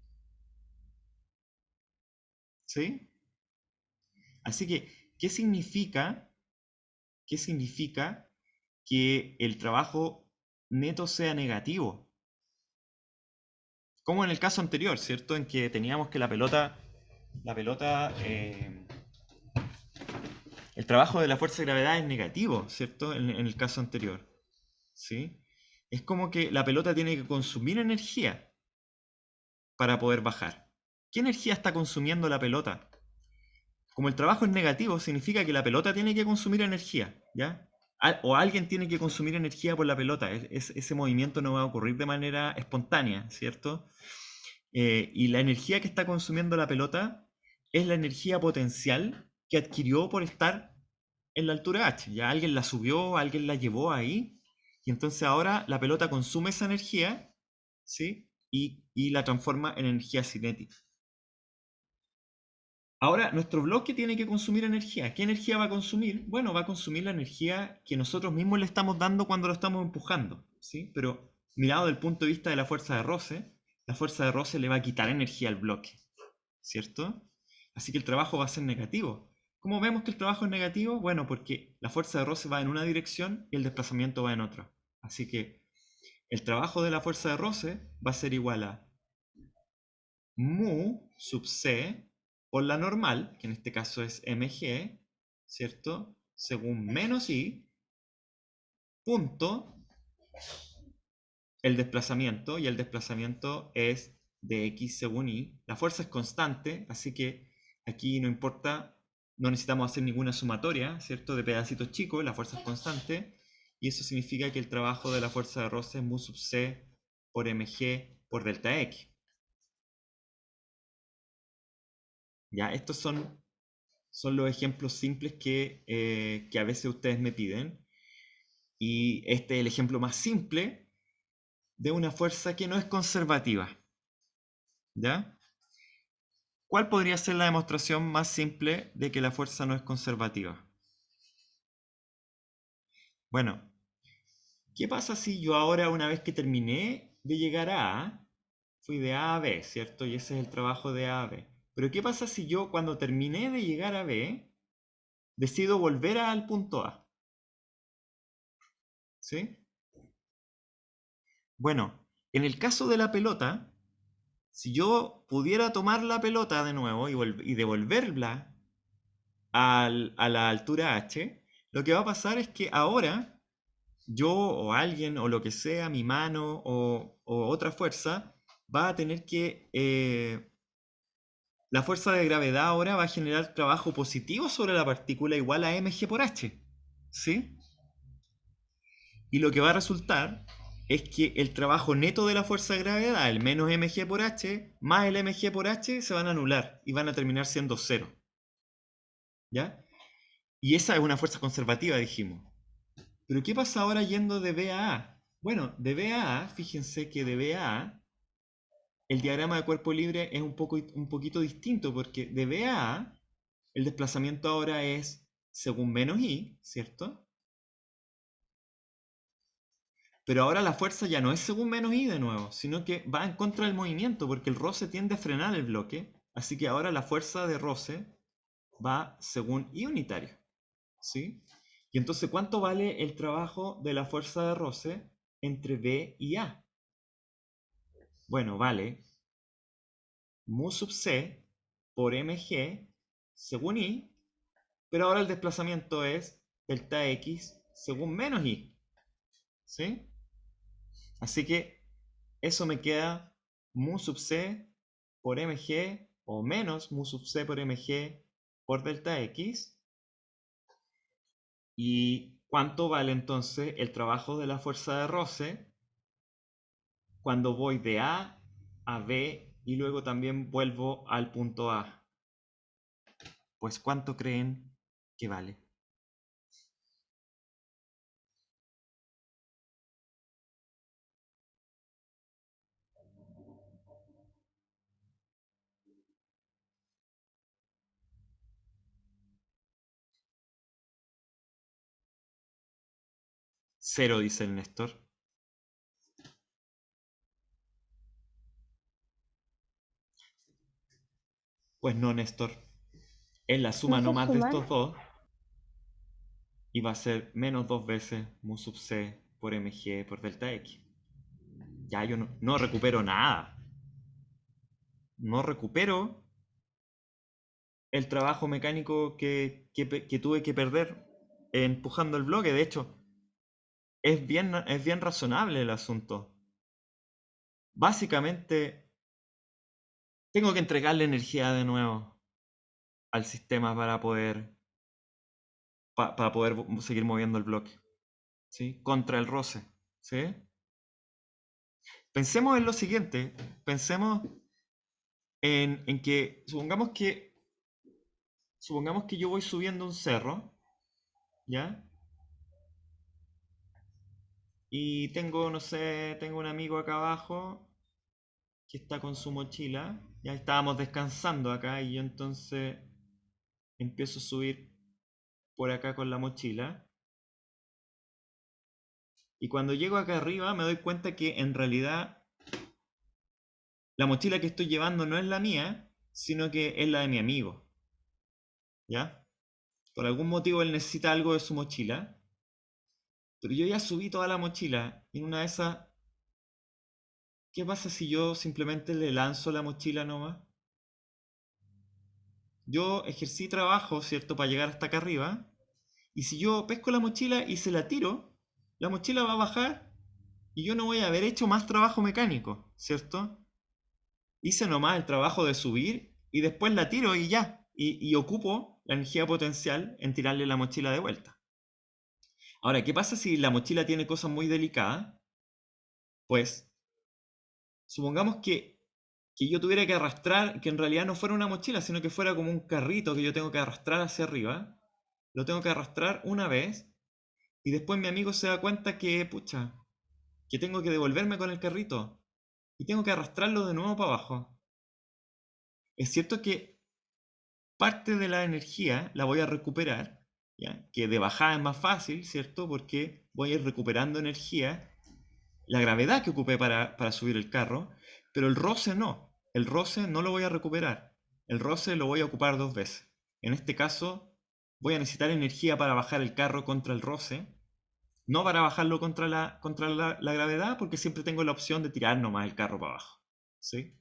¿Sí? Así que, ¿qué significa que que el trabajo neto sea negativo. Como en el caso anterior, ¿cierto? En que teníamos que la pelota, el trabajo de la fuerza de gravedad es negativo, ¿cierto? En el caso anterior, ¿sí? Es como que la pelota tiene que consumir energía para poder bajar. ¿Qué energía está consumiendo la pelota? Como el trabajo es negativo, significa que la pelota tiene que consumir energía, ¿ya? O alguien tiene que consumir energía por la pelota. Ese movimiento no va a ocurrir de manera espontánea, ¿cierto? Y la energía que está consumiendo la pelota es la energía potencial que adquirió por estar en la altura h. Ya alguien la subió, alguien la llevó ahí, y entonces ahora la pelota consume esa energía, ¿sí? Y la transforma en energía cinética. Ahora, nuestro bloque tiene que consumir energía. ¿Qué energía va a consumir? Bueno, va a consumir la energía que nosotros mismos le estamos dando cuando lo estamos empujando, ¿sí? Pero mirado desde el punto de vista de la fuerza de roce, la fuerza de roce le va a quitar energía al bloque, ¿cierto? Así que el trabajo va a ser negativo. ¿Cómo vemos que el trabajo es negativo? Bueno, porque la fuerza de roce va en una dirección y el desplazamiento va en otra. Así que el trabajo de la fuerza de roce va a ser igual a mu sub c por la normal, que en este caso es mg, ¿cierto? Según menos i, punto el desplazamiento, y el desplazamiento es de x según y. La fuerza es constante, así que aquí no importa, no necesitamos hacer ninguna sumatoria, ¿cierto? De pedacitos chicos, la fuerza es constante, y eso significa que el trabajo de la fuerza de roce es mu sub c por mg por delta x. Ya, estos son los ejemplos simples que a veces ustedes me piden. Y este es el ejemplo más simple de una fuerza que no es conservativa. ¿Ya? ¿Cuál podría ser la demostración más simple de que la fuerza no es conservativa? Bueno, ¿qué pasa si yo ahora, una vez que terminé de llegar a A, fui de A a B, ¿cierto? Y ese es el trabajo de A a B. Pero ¿qué pasa si yo, cuando terminé de llegar a B, decido volver al punto A? ¿Sí? Bueno, en el caso de la pelota, si yo pudiera tomar la pelota de nuevo y devolverla a la altura h, lo que va a pasar es que ahora yo o alguien o lo que sea, mi mano o otra fuerza, va a tener que... la fuerza de gravedad ahora va a generar trabajo positivo sobre la partícula igual a mg por h. ¿Sí? Y lo que va a resultar es que el trabajo neto de la fuerza de gravedad, el menos mg por h, más el mg por h, se van a anular y van a terminar siendo cero. ¿Ya? Y esa es una fuerza conservativa, dijimos. Pero ¿qué pasa ahora yendo de B a A? Bueno, de B a A, fíjense que de B a A, el diagrama de cuerpo libre es un poquito distinto, porque de B a A, el desplazamiento ahora es según menos I, ¿cierto? Pero ahora la fuerza ya no es según menos I de nuevo, sino que va en contra del movimiento, porque el roce tiende a frenar el bloque, así que ahora la fuerza de roce va según I unitario, ¿sí? Y entonces, ¿cuánto vale el trabajo de la fuerza de roce entre B y A? Bueno, vale mu sub c por mg según I, pero ahora el desplazamiento es delta x según menos I, ¿sí? Así que eso me queda mu sub c por mg o menos mu sub c por mg por delta x. ¿Y cuánto vale entonces el trabajo de la fuerza de roce cuando voy de A a B y luego también vuelvo al punto A? Pues ¿cuánto creen que vale? Cero, dice el Néstor. Pues no, Néstor. Es la suma ¿No se nomás de suman? estos dos. y va a ser menos 2 veces mu sub c por mg por delta x. Ya yo no recupero nada. No recupero el trabajo mecánico que tuve que perder empujando el bloque. De hecho, es bien razonable el asunto. Básicamente, tengo que entregarle energía de nuevo al sistema para poder seguir moviendo el bloque, ¿sí? Contra el roce, ¿sí? Pensemos en lo siguiente. Pensemos en que supongamos que yo voy subiendo un cerro, ¿ya? Y tengo, no sé, tengo un amigo acá abajo que está con su mochila. Ya estábamos descansando acá y yo entonces empiezo a subir por acá con la mochila. Y cuando llego acá arriba me doy cuenta que en realidad la mochila que estoy llevando no es la mía, sino que es la de mi amigo. ¿Ya? Por algún motivo él necesita algo de su mochila. Pero yo ya subí toda la mochila y en una de esas, ¿qué pasa si yo simplemente le lanzo la mochila nomás? Yo ejercí trabajo, ¿cierto?, para llegar hasta acá arriba. Y si yo pesco la mochila y se la tiro, la mochila va a bajar y yo no voy a haber hecho más trabajo mecánico, ¿cierto? Hice nomás el trabajo de subir y después la tiro y ya. Y ocupo la energía potencial en tirarle la mochila de vuelta. Ahora, ¿qué pasa si la mochila tiene cosas muy delicadas? Pues, supongamos que yo tuviera que arrastrar, que en realidad no fuera una mochila, sino que fuera como un carrito que yo tengo que arrastrar hacia arriba. Lo tengo que arrastrar una vez y después mi amigo se da cuenta que, pucha, que tengo que devolverme con el carrito y tengo que arrastrarlo de nuevo para abajo. Es cierto que parte de la energía la voy a recuperar, ¿ya? Que de bajada es más fácil, ¿cierto? Porque voy a ir recuperando energía, la gravedad que ocupé para subir el carro, pero el roce no. El roce no lo voy a recuperar. El roce lo voy a ocupar 2 veces. En este caso, voy a necesitar energía para bajar el carro contra el roce, no para bajarlo contra la gravedad, porque siempre tengo la opción de tirar nomás el carro para abajo, ¿sí?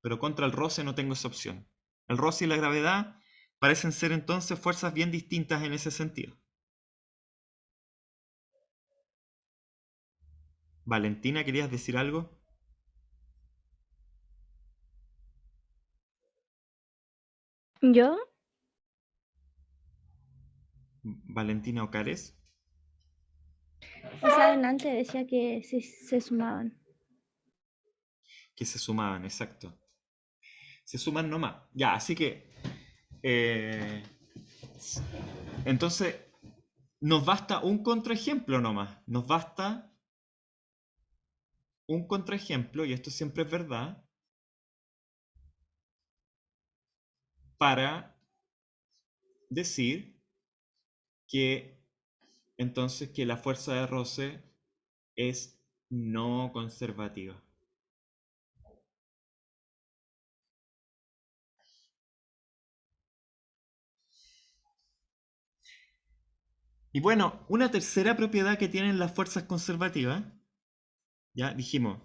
Pero contra el roce no tengo esa opción. El roce y la gravedad parecen ser entonces fuerzas bien distintas en ese sentido. Valentina, ¿querías decir algo? ¿Yo? Valentina Ocares. Más adelante decía que se sumaban. Que se sumaban, exacto. Se suman nomás. Ya, así que... entonces, nos basta un contraejemplo nomás. Nos basta un contraejemplo, y esto siempre es verdad, para decir que entonces que la fuerza de roce es no conservativa. Y bueno, una tercera propiedad que tienen las fuerzas conservativas, ya dijimos,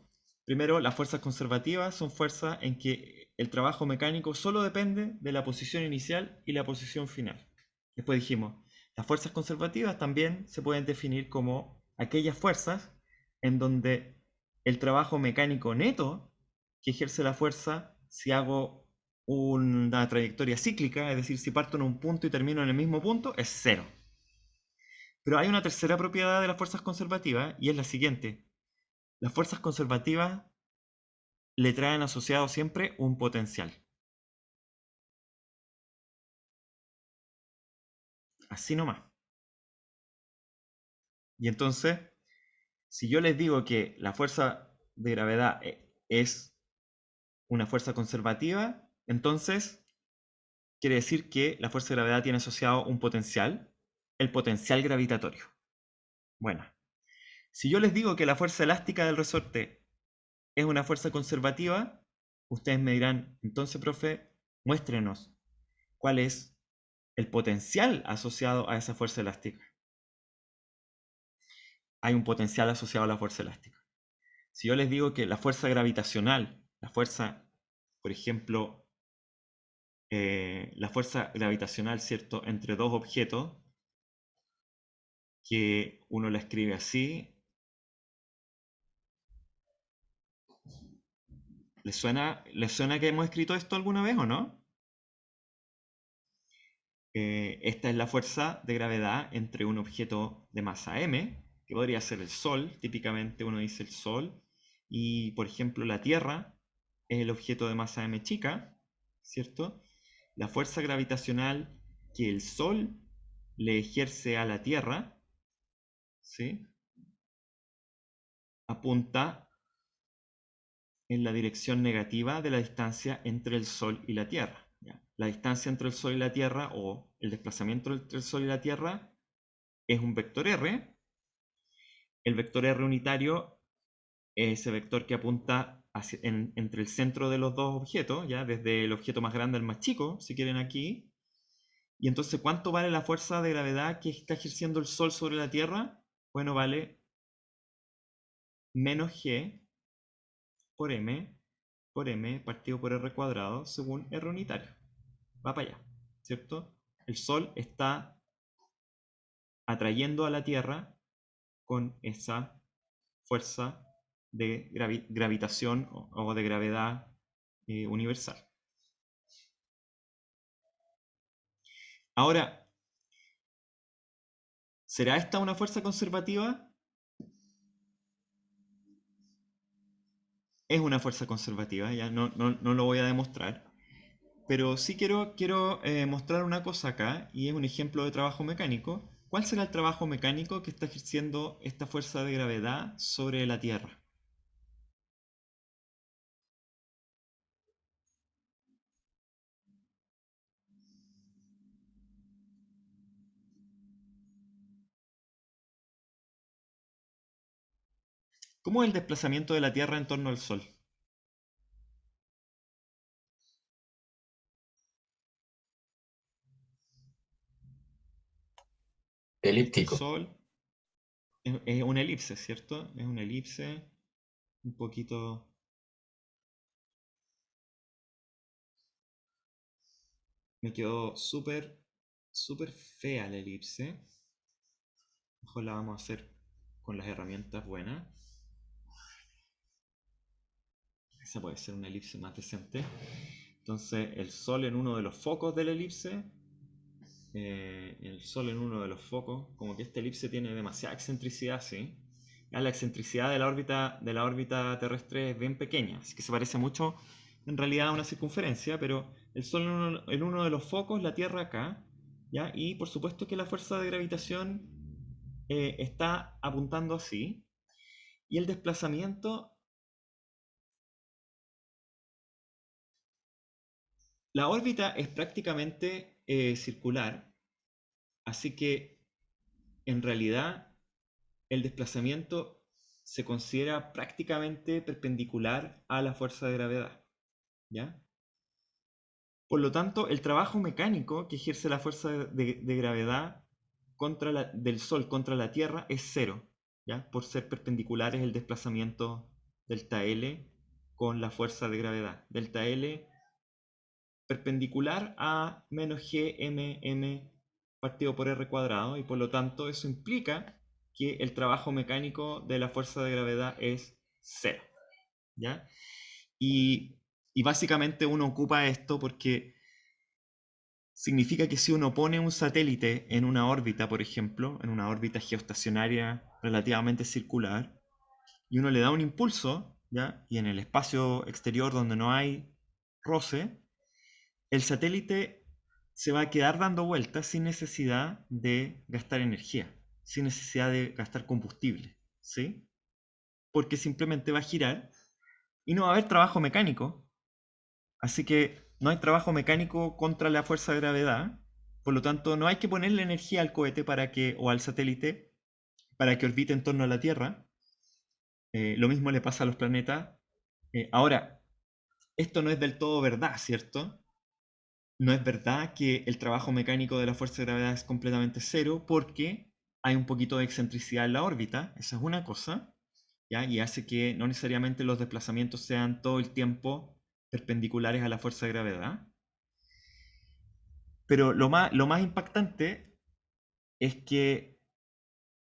primero, las fuerzas conservativas son fuerzas en que el trabajo mecánico solo depende de la posición inicial y la posición final. Después dijimos, las fuerzas conservativas también se pueden definir como aquellas fuerzas en donde el trabajo mecánico neto que ejerce la fuerza si hago una trayectoria cíclica, es decir, si parto en un punto y termino en el mismo punto, es 0. Pero hay una tercera propiedad de las fuerzas conservativas y es la siguiente. Las fuerzas conservativas le traen asociado siempre un potencial. Así nomás. Y entonces, si yo les digo que la fuerza de gravedad es una fuerza conservativa, entonces quiere decir que la fuerza de gravedad tiene asociado un potencial, el potencial gravitatorio. Bueno, si yo les digo que la fuerza elástica del resorte es una fuerza conservativa, ustedes me dirán, entonces, profe, muéstrenos cuál es el potencial asociado a esa fuerza elástica. hay un potencial asociado a la fuerza elástica. Si yo les digo que la fuerza gravitacional, la fuerza, por ejemplo, la fuerza gravitacional, ¿cierto?, entre dos objetos, que uno la escribe así. ¿Les suena que hemos escrito esto alguna vez o no? Esta es la fuerza de gravedad entre un objeto de masa m, que podría ser el Sol, típicamente uno dice el Sol, y por ejemplo la Tierra es el objeto de masa m chica, ¿cierto? La fuerza gravitacional que el Sol le ejerce a la Tierra, ¿sí?, apunta en la dirección negativa de la distancia entre el Sol y la Tierra. ¿Ya? La distancia entre el Sol y la Tierra, o el desplazamiento entre el Sol y la Tierra, es un vector r. El vector r unitario es ese vector que apunta entre el centro de los dos objetos, ¿ya? Desde el objeto más grande al más chico, si quieren aquí. Y entonces, ¿cuánto vale la fuerza de gravedad que está ejerciendo el Sol sobre la Tierra? Bueno, vale menos g por m partido por r cuadrado según r unitario. Va para allá, ¿cierto? El Sol está atrayendo a la Tierra con esa fuerza de gravitación o de gravedad universal. Ahora, ¿será esta una fuerza conservativa? Es una fuerza conservativa, ya no lo voy a demostrar. Pero sí quiero mostrar una cosa acá, y es un ejemplo de trabajo mecánico. ¿Cuál será el trabajo mecánico que está ejerciendo esta fuerza de gravedad sobre la Tierra? ¿Cómo es el desplazamiento de la Tierra en torno al Sol? El Elíptico. Sol es una elipse, ¿cierto? Es una elipse un poquito... Me quedó súper fea la elipse. Mejor la vamos a hacer con las herramientas buenas. Esa puede ser una elipse más decente. Entonces el Sol en uno de los focos de la elipse. El Sol en uno de los focos. Como que esta elipse tiene demasiada excentricidad, ¿sí? Ya, la excentricidad de la órbita terrestre es bien pequeña, así que se parece mucho en realidad a una circunferencia, pero el Sol en uno de los focos, la Tierra acá, ¿ya? Y por supuesto que la fuerza de gravitación está apuntando así, y el desplazamiento, la órbita es prácticamente circular, así que en realidad el desplazamiento se considera prácticamente perpendicular a la fuerza de gravedad, ¿ya? Por lo tanto, el trabajo mecánico que ejerce la fuerza de gravedad del Sol contra la Tierra es cero, ¿ya? Por ser perpendiculares el desplazamiento delta L con la fuerza de gravedad. Delta L perpendicular a menos gmm partido por r cuadrado, y por lo tanto eso implica que el trabajo mecánico de la fuerza de gravedad es cero, ¿ya? Y básicamente uno ocupa esto porque significa que si uno pone un satélite en una órbita, por ejemplo, en una órbita geoestacionaria relativamente circular, y uno le da un impulso, ¿ya? Y en el espacio exterior donde no hay roce, el satélite se va a quedar dando vueltas sin necesidad de gastar energía, sin necesidad de gastar combustible, ¿sí? Porque simplemente va a girar y no va a haber trabajo mecánico. Así que no hay trabajo mecánico contra la fuerza de gravedad. Por lo tanto, no hay que ponerle energía al cohete o al satélite para que orbite en torno a la Tierra. Lo mismo le pasa a los planetas. Ahora, esto no es del todo verdad, ¿cierto? No es verdad que el trabajo mecánico de la fuerza de gravedad es completamente cero, porque hay un poquito de excentricidad en la órbita, esa es una cosa, ¿ya? Y hace que no necesariamente los desplazamientos sean todo el tiempo perpendiculares a la fuerza de gravedad. Pero lo más impactante es que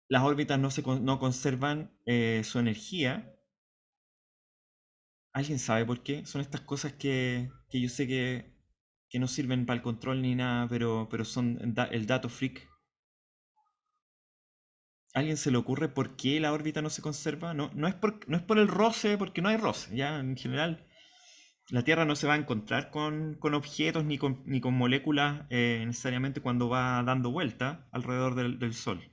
las órbitas no conservan su energía. ¿Alguien sabe por qué? Son estas cosas que yo sé que no sirven para el control ni nada, pero son el dato freak. ¿A alguien se le ocurre por qué la órbita no se conserva? No es por el roce, porque no hay roce. Ya en general, la Tierra no se va a encontrar con objetos ni con moléculas necesariamente cuando va dando vuelta alrededor del Sol.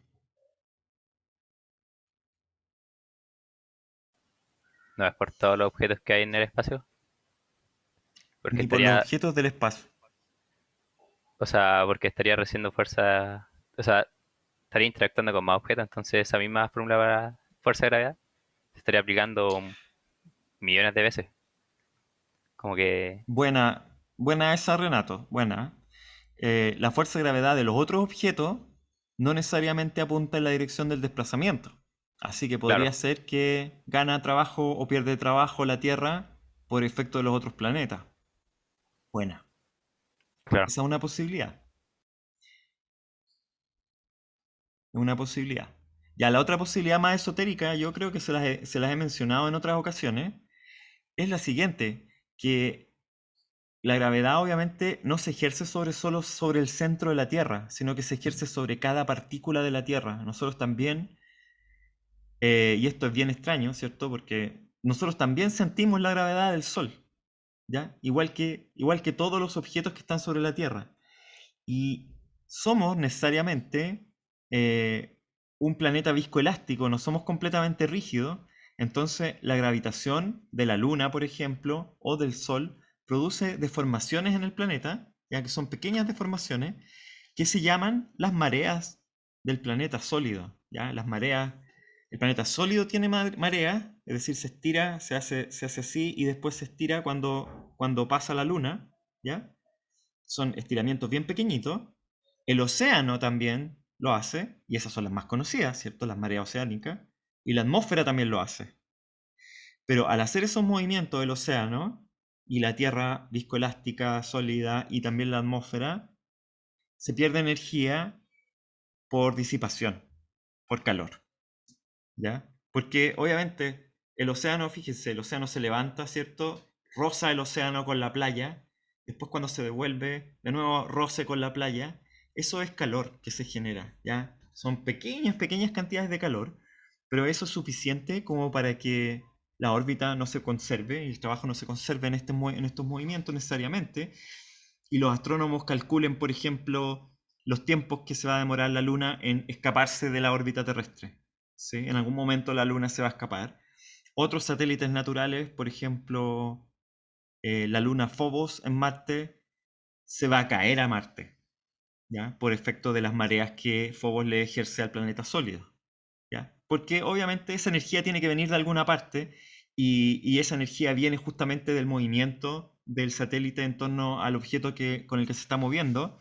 No es por todos los objetos que hay en el espacio. Porque Ni por los estaría, objetos del espacio. o sea, porque estaría recibiendo fuerza, o sea, estaría interactuando con más objetos, entonces esa misma fórmula para fuerza de gravedad se estaría aplicando millones de veces. Como que, Buena esa, Renato. Buena. La fuerza de gravedad de los otros objetos no necesariamente apunta en la dirección del desplazamiento. Así que podría claro, ser que gana trabajo o pierde trabajo la Tierra por efecto de los otros planetas. Buena. claro. Esa es una posibilidad. Es una posibilidad. Ya la otra posibilidad más esotérica, yo creo que se las he mencionado en otras ocasiones, es la siguiente, que la gravedad obviamente no se ejerce solo sobre el centro de la Tierra, sino que se ejerce sobre cada partícula de la Tierra. Nosotros también, y esto es bien extraño, ¿cierto? Porque nosotros también sentimos la gravedad del Sol, ¿ya? Igual que todos los objetos que están sobre la Tierra. Y somos necesariamente un planeta viscoelástico, no somos completamente rígidos. Entonces, la gravitación de la Luna, por ejemplo, o del Sol, produce deformaciones en el planeta, ya que son pequeñas deformaciones, que se llaman las mareas del planeta sólido. ¿Ya? Las mareas, el planeta sólido tiene mareas, es decir, se estira, se hace así y después se estira cuando pasa la Luna, ¿ya? Son estiramientos bien pequeñitos. El océano también lo hace, y esas son las más conocidas, ¿cierto? Las mareas oceánicas. Y la atmósfera también lo hace. Pero al hacer esos movimientos del océano y la Tierra viscoelástica, sólida y también la atmósfera, se pierde energía por disipación, por calor. ¿Ya? Porque obviamente el océano, fíjense, el océano se levanta, ¿cierto? Roza el océano con la playa, después cuando se devuelve, de nuevo roce con la playa, eso es calor que se genera, ¿ya? Son pequeñas cantidades de calor, pero eso es suficiente como para que la órbita no se conserve, y el trabajo no se conserve en estos movimientos necesariamente, y los astrónomos calculen, por ejemplo, los tiempos que se va a demorar la Luna en escaparse de la órbita terrestre. ¿Sí? En algún momento la Luna se va a escapar. Otros satélites naturales, por ejemplo, la Luna Phobos en Marte, se va a caer a Marte, ¿ya? Por efecto de las mareas que Phobos le ejerce al planeta sólido, ¿ya? Porque obviamente esa energía tiene que venir de alguna parte y esa energía viene justamente del movimiento del satélite en torno al objeto con el que se está moviendo.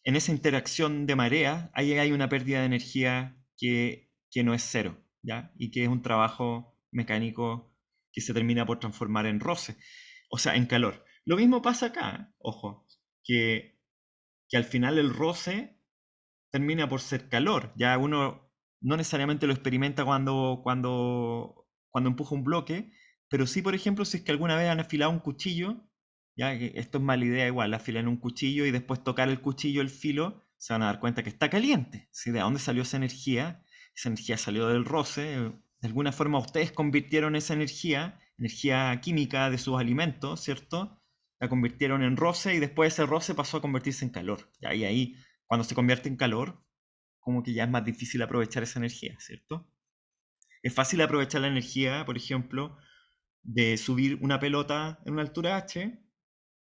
En esa interacción de marea, ahí hay una pérdida de energía que no es cero, ¿ya? Y que es un trabajo mecánico que se termina por transformar en roce, o sea, en calor. Lo mismo pasa acá, ojo, que al final el roce termina por ser calor. Ya uno no necesariamente lo experimenta cuando empuja un bloque, pero sí, por ejemplo, si es que alguna vez han afilado un cuchillo, ya que esto es mala idea igual, afilar un cuchillo y después tocar el cuchillo, el filo, se van a dar cuenta que está caliente. ¿Sí? ¿De dónde salió esa energía? Esa energía salió del roce. De alguna forma ustedes convirtieron esa energía química de sus alimentos, ¿cierto? La convirtieron en roce y después ese roce pasó a convertirse en calor. Y ahí, cuando se convierte en calor, como que ya es más difícil aprovechar esa energía, ¿cierto? Es fácil aprovechar la energía, por ejemplo, de subir una pelota en una altura h,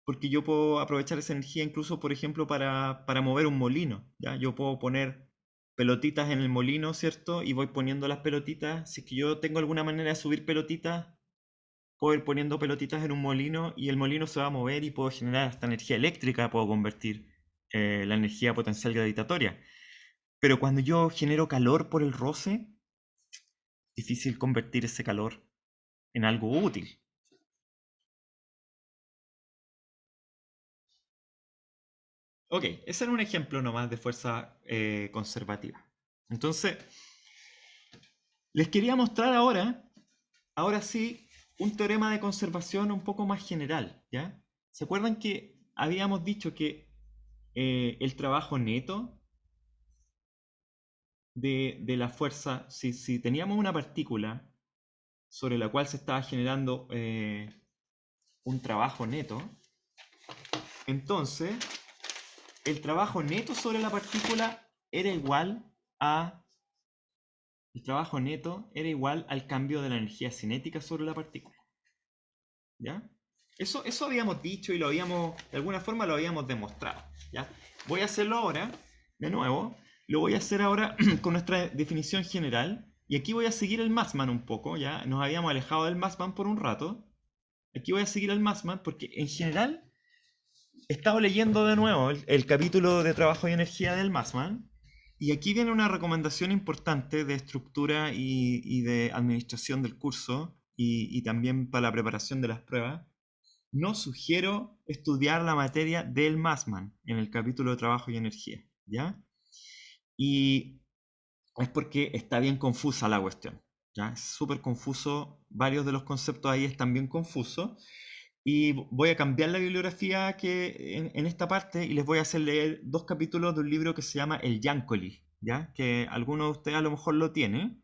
porque yo puedo aprovechar esa energía incluso, por ejemplo, para mover un molino, ¿ya? Yo puedo poner pelotitas en el molino, ¿cierto? Y voy poniendo las pelotitas. Si es que yo tengo alguna manera de subir pelotitas, puedo ir poniendo pelotitas en un molino y el molino se va a mover y puedo generar hasta energía eléctrica, puedo convertir la energía potencial gravitatoria. Pero cuando yo genero calor por el roce, difícil convertir ese calor en algo útil. Ok, ese era un ejemplo nomás de fuerza conservativa. Entonces, les quería mostrar ahora sí, un teorema de conservación un poco más general, ¿ya? ¿Se acuerdan que habíamos dicho que el trabajo neto de la fuerza, si teníamos una partícula sobre la cual se estaba generando un trabajo neto, entonces el trabajo neto sobre la partícula era igual al cambio de la energía cinética sobre la partícula. ¿Ya? Eso habíamos dicho y de alguna forma lo habíamos demostrado. ¿Ya? Voy a hacerlo ahora, de nuevo. Lo voy a hacer ahora con nuestra definición general. Y aquí voy a seguir el Massman un poco. ¿Ya? Nos habíamos alejado del Massman por un rato. Aquí voy a seguir el Massman porque en general he estado leyendo de nuevo el capítulo de trabajo y energía del Massman. Y aquí viene una recomendación importante de estructura y de administración del curso y también para la preparación de las pruebas. No sugiero estudiar la materia del Massman en el capítulo de trabajo y energía, ¿ya? Y es porque está bien confusa la cuestión, ¿ya? Es súper confuso, varios de los conceptos ahí están bien confusos. Y voy a cambiar la bibliografía que en esta parte y les voy a hacer leer 2 capítulos de un libro que se llama El Yankoli, ¿ya? Que alguno de ustedes a lo mejor lo tiene,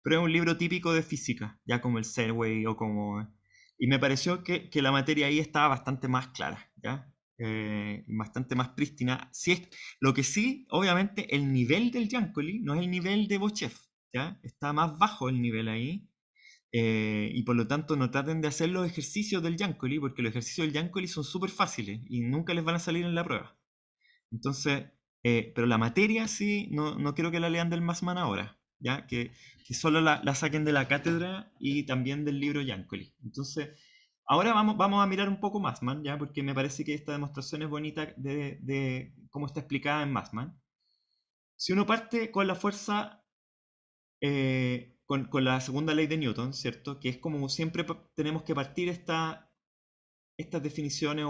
pero es un libro típico de física, ya como el Selway o como... Y me pareció que la materia ahí estaba bastante más clara, ¿ya? Bastante más prístina. Lo que sí, obviamente, el nivel del Yankoli no es el nivel de Bochev, ¿ya? Está más bajo el nivel ahí. Y por lo tanto no traten de hacer los ejercicios del Yankoli, porque los ejercicios del Yankoli son súper fáciles y nunca les van a salir en la prueba. Entonces, pero la materia sí, no quiero que la lean del Massman ahora, ¿ya? Que solo la saquen de la cátedra y también del libro Yankoli. Entonces, ahora vamos a mirar un poco Massman, ¿ya? Porque me parece que esta demostración es bonita de cómo está explicada en Massman. Si uno parte con la fuerza con la segunda ley de Newton, ¿cierto? Que es como siempre tenemos que partir estas definiciones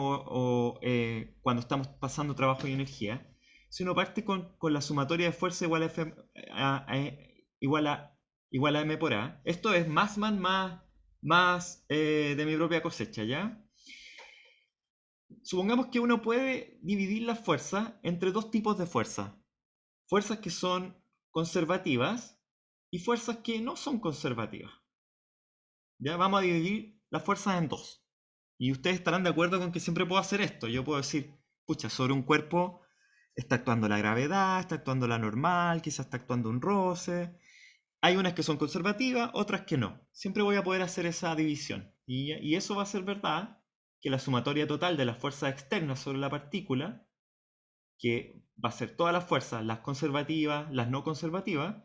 cuando estamos pasando trabajo y energía. Si uno parte con la sumatoria de fuerza igual a, F, igual a M por A, esto es Massman más de mi propia cosecha, ¿ya? Supongamos que uno puede dividir las fuerzas entre 2 tipos de fuerzas. Fuerzas que son conservativas y fuerzas que no son conservativas. Ya vamos a dividir las fuerzas en 2. Y ustedes estarán de acuerdo con que siempre puedo hacer esto. Yo puedo decir, pucha, sobre un cuerpo está actuando la gravedad, está actuando la normal, quizás está actuando un roce. Hay unas que son conservativas, otras que no. Siempre voy a poder hacer esa división. Y eso va a ser verdad, que la sumatoria total de las fuerzas externas sobre la partícula, que va a ser todas las fuerzas, las conservativas, las no conservativas,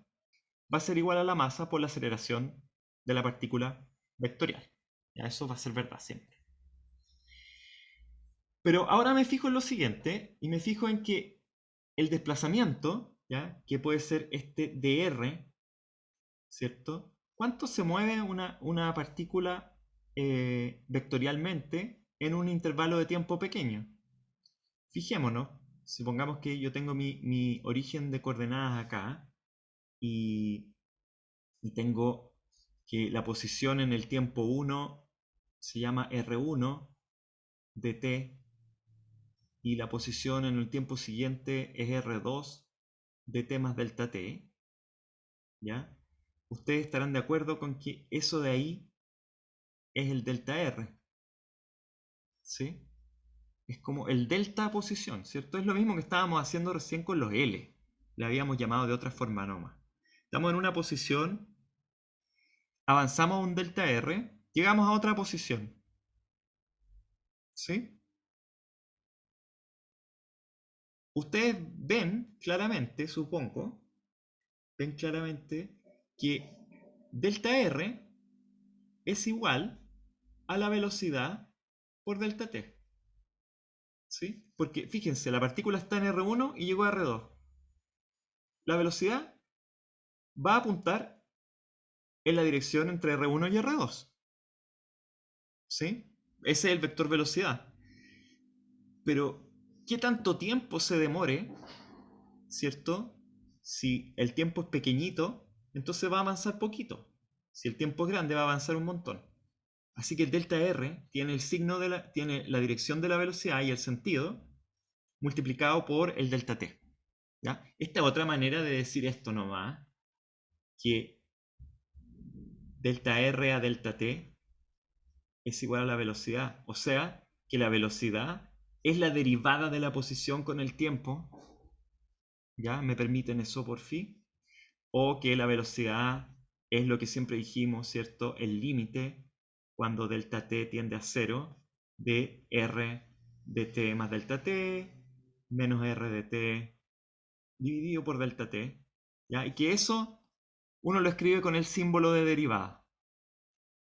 va a ser igual a la masa por la aceleración de la partícula vectorial. Ya, eso va a ser verdad siempre. Pero ahora me fijo en lo siguiente, y me fijo en que el desplazamiento, ¿ya? Que puede ser este dr, ¿cierto? ¿Cuánto se mueve una partícula vectorialmente en un intervalo de tiempo pequeño? Fijémonos, supongamos que yo tengo mi origen de coordenadas acá, y tengo que la posición en el tiempo 1 se llama R1 de t, y la posición en el tiempo siguiente es R2 de t más delta t, ¿ya? Ustedes estarán de acuerdo con que eso de ahí es el delta R, ¿sí? Es como el delta posición, ¿cierto? Es lo mismo que estábamos haciendo recién con los L. Le habíamos llamado de otra forma nomás. Estamos en una posición, avanzamos a un delta R, llegamos a otra posición, ¿sí? Ustedes ven claramente, supongo, ven claramente que delta R es igual a la velocidad por delta t, ¿sí? Porque fíjense, la partícula está en R1 y llegó a R2. la velocidad va a apuntar en la dirección entre R1 y R2. ¿Sí? Ese es el vector velocidad. Pero, ¿qué tanto tiempo se demore? ¿Cierto? Si el tiempo es pequeñito, entonces va a avanzar poquito. Si el tiempo es grande, va a avanzar un montón. Así que el delta R tiene el signo tiene la dirección de la velocidad y el sentido multiplicado por el delta T. ¿Ya? Esta es otra manera de decir esto nomás, que delta R a delta T es igual a la velocidad. O sea, que la velocidad es la derivada de la posición con el tiempo. ¿Ya? ¿Me permiten eso por fin? O que la velocidad es lo que siempre dijimos, ¿cierto? El límite cuando delta t tiende a 0 de r de t más delta t menos r de t dividido por delta t. ¿Ya? Y que eso uno lo escribe con el símbolo de derivada.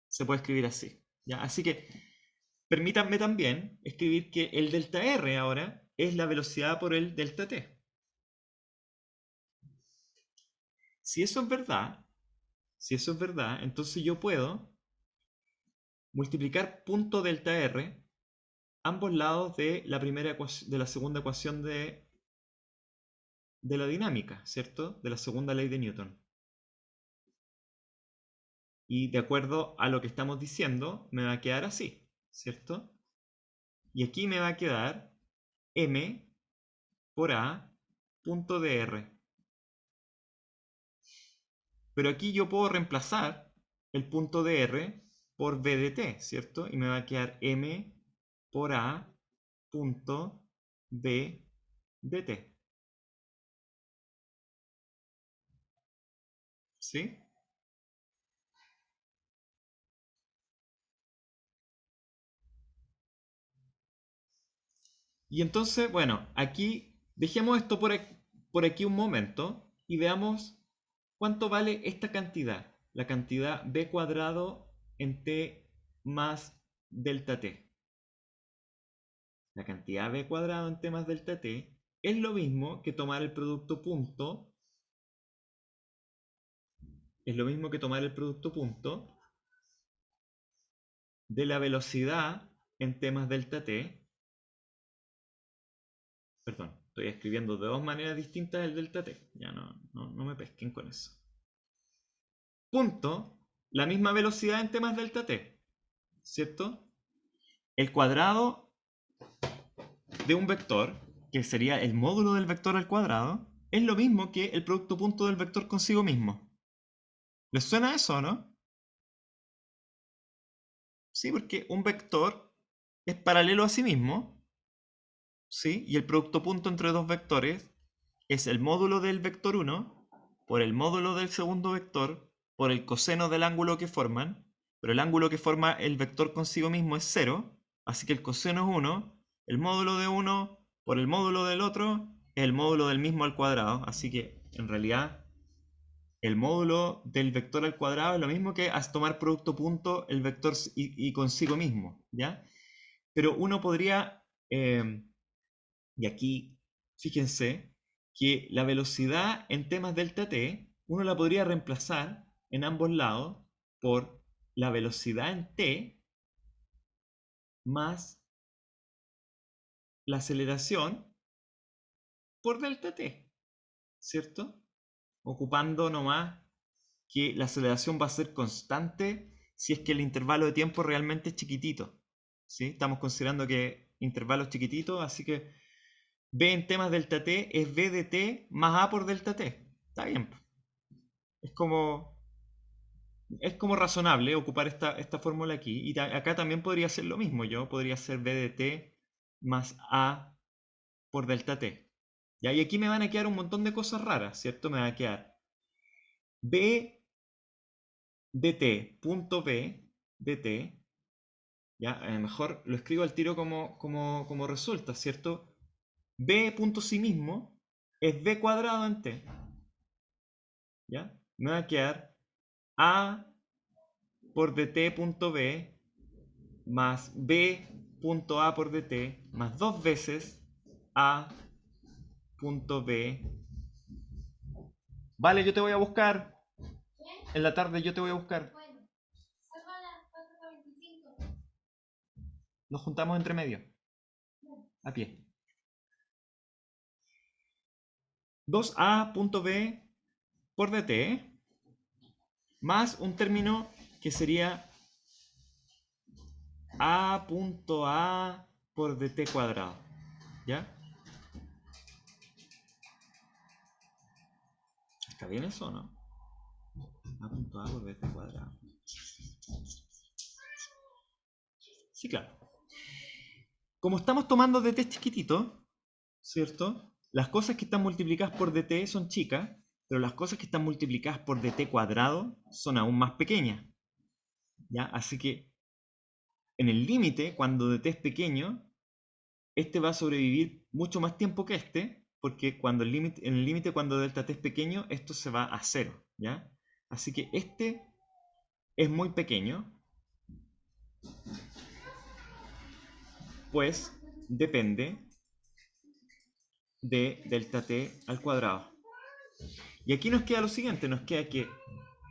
Se puede escribir así. ¿Ya? Así que permítanme también escribir que el delta r ahora es la velocidad por el delta t. Si eso es verdad, entonces yo puedo multiplicar punto delta r ambos lados de la segunda ecuación de la dinámica, ¿cierto? De la segunda ley de Newton. Y de acuerdo a lo que estamos diciendo, me va a quedar así, ¿cierto? Y aquí me va a quedar m por a punto dr. Pero aquí yo puedo reemplazar el punto dr por b de t, ¿cierto? Y me va a quedar m por a punto b de t. ¿Sí? Y entonces, bueno, aquí dejemos esto por aquí un momento y veamos cuánto vale esta cantidad, la cantidad b cuadrado en t más delta t. La cantidad b cuadrado en t más delta t es lo mismo que tomar el producto punto. Es lo mismo que tomar el producto punto de la velocidad en t más delta t. Perdón, estoy escribiendo de dos maneras distintas el delta t. Ya no me pesquen con eso. Punto, la misma velocidad en t más delta t, ¿cierto? El cuadrado de un vector, que sería el módulo del vector al cuadrado, es lo mismo que el producto punto del vector consigo mismo. ¿Les suena eso, no? Sí, porque un vector es paralelo a sí mismo, ¿sí? Y el producto punto entre dos vectores es el módulo del vector 1 por el módulo del segundo vector por el coseno del ángulo que forman, pero el ángulo que forma el vector consigo mismo es 0, así que el coseno es 1, el módulo de uno por el módulo del otro es el módulo del mismo al cuadrado, así que en realidad el módulo del vector al cuadrado es lo mismo que tomar producto punto el vector y consigo mismo, ¿ya? Pero uno podría, y aquí fíjense, que la velocidad en t más delta t, uno la podría reemplazar en ambos lados por la velocidad en t más la aceleración por delta t, ¿cierto? Ocupando nomás que la aceleración va a ser constante si es que el intervalo de tiempo realmente es chiquitito, ¿sí? Estamos considerando que intervalo es chiquitito, así que b en t más delta t es b de t más a por delta t. Está bien. Es como razonable ocupar esta fórmula aquí. Y acá también podría ser lo mismo. Yo podría ser b de t más a por delta t. ¿Ya? Y aquí me van a quedar un montón de cosas raras, ¿cierto? Me va a quedar b de t, punto b de t. ¿Ya? Mejor lo escribo al tiro como resulta, ¿cierto? B punto sí mismo es b cuadrado en t. ¿Ya? Me va a quedar a por dt punto b más b punto a por dt más dos veces a punto b Vale, yo te voy a buscar. En la tarde yo te voy a buscar. Nos juntamos entre medio. A pie. 2a.b por dt más un término que sería a por dt cuadrado. ¿Ya? ¿Está bien eso o no? A por dt cuadrado. Sí, claro. Como estamos tomando dt chiquitito, ¿cierto? Las cosas que están multiplicadas por dt son chicas, pero las cosas que están multiplicadas por dt cuadrado son aún más pequeñas. ¿Ya? Así que en el límite, cuando dt es pequeño, este va a sobrevivir mucho más tiempo que este, porque en el límite cuando delta t es pequeño, esto se va a 0. ¿Ya? Así que este es muy pequeño, pues depende de delta t al cuadrado. Y aquí nos queda lo siguiente, nos queda que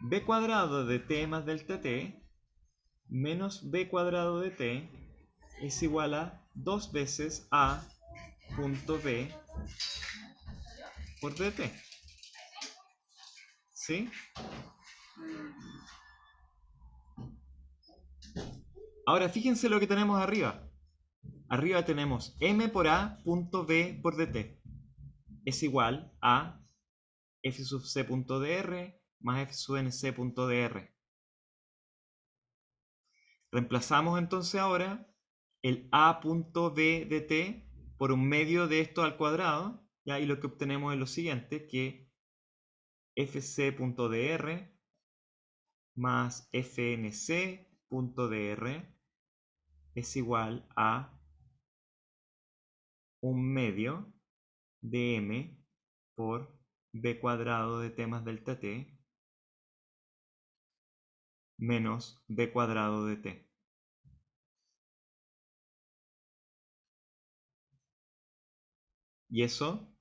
b cuadrado de t más delta t menos b cuadrado de t es igual a 2 veces a punto b por dt. ¿Sí? Ahora fíjense lo que tenemos arriba. Arriba tenemos m por a punto b por dt. Es igual a f sub c punto dr más f sub n c punto dr. Reemplazamos entonces ahora el a punto b de t por un medio de esto al cuadrado, ¿ya? Y lo que obtenemos es lo siguiente, que fc.dr más fnc.dr es igual a un medio de m por b cuadrado de t más delta t menos b cuadrado de t. Y eso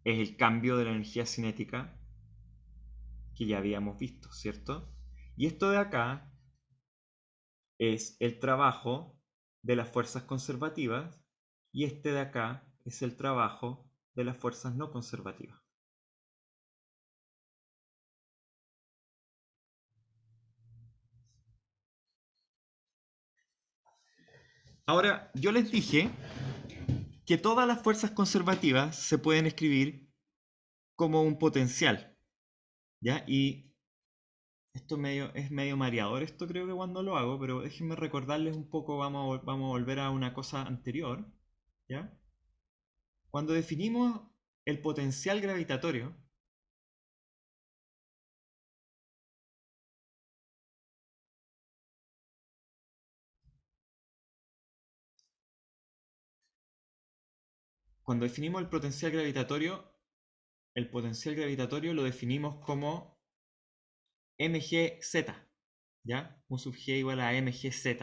es el cambio de la energía cinética que ya habíamos visto, ¿cierto? Y esto de acá es el trabajo de las fuerzas conservativas y este de acá es el trabajo de las fuerzas no conservativas. Ahora, yo les dije que todas las fuerzas conservativas se pueden escribir como un potencial, ¿ya? Y esto es medio mareador, esto creo que cuando lo hago, pero déjenme recordarles un poco, vamos a volver a una cosa anterior, ¿ya? Cuando definimos el potencial gravitatorio, el potencial gravitatorio lo definimos como mgz, ¿ya? Un sub g igual a mgz.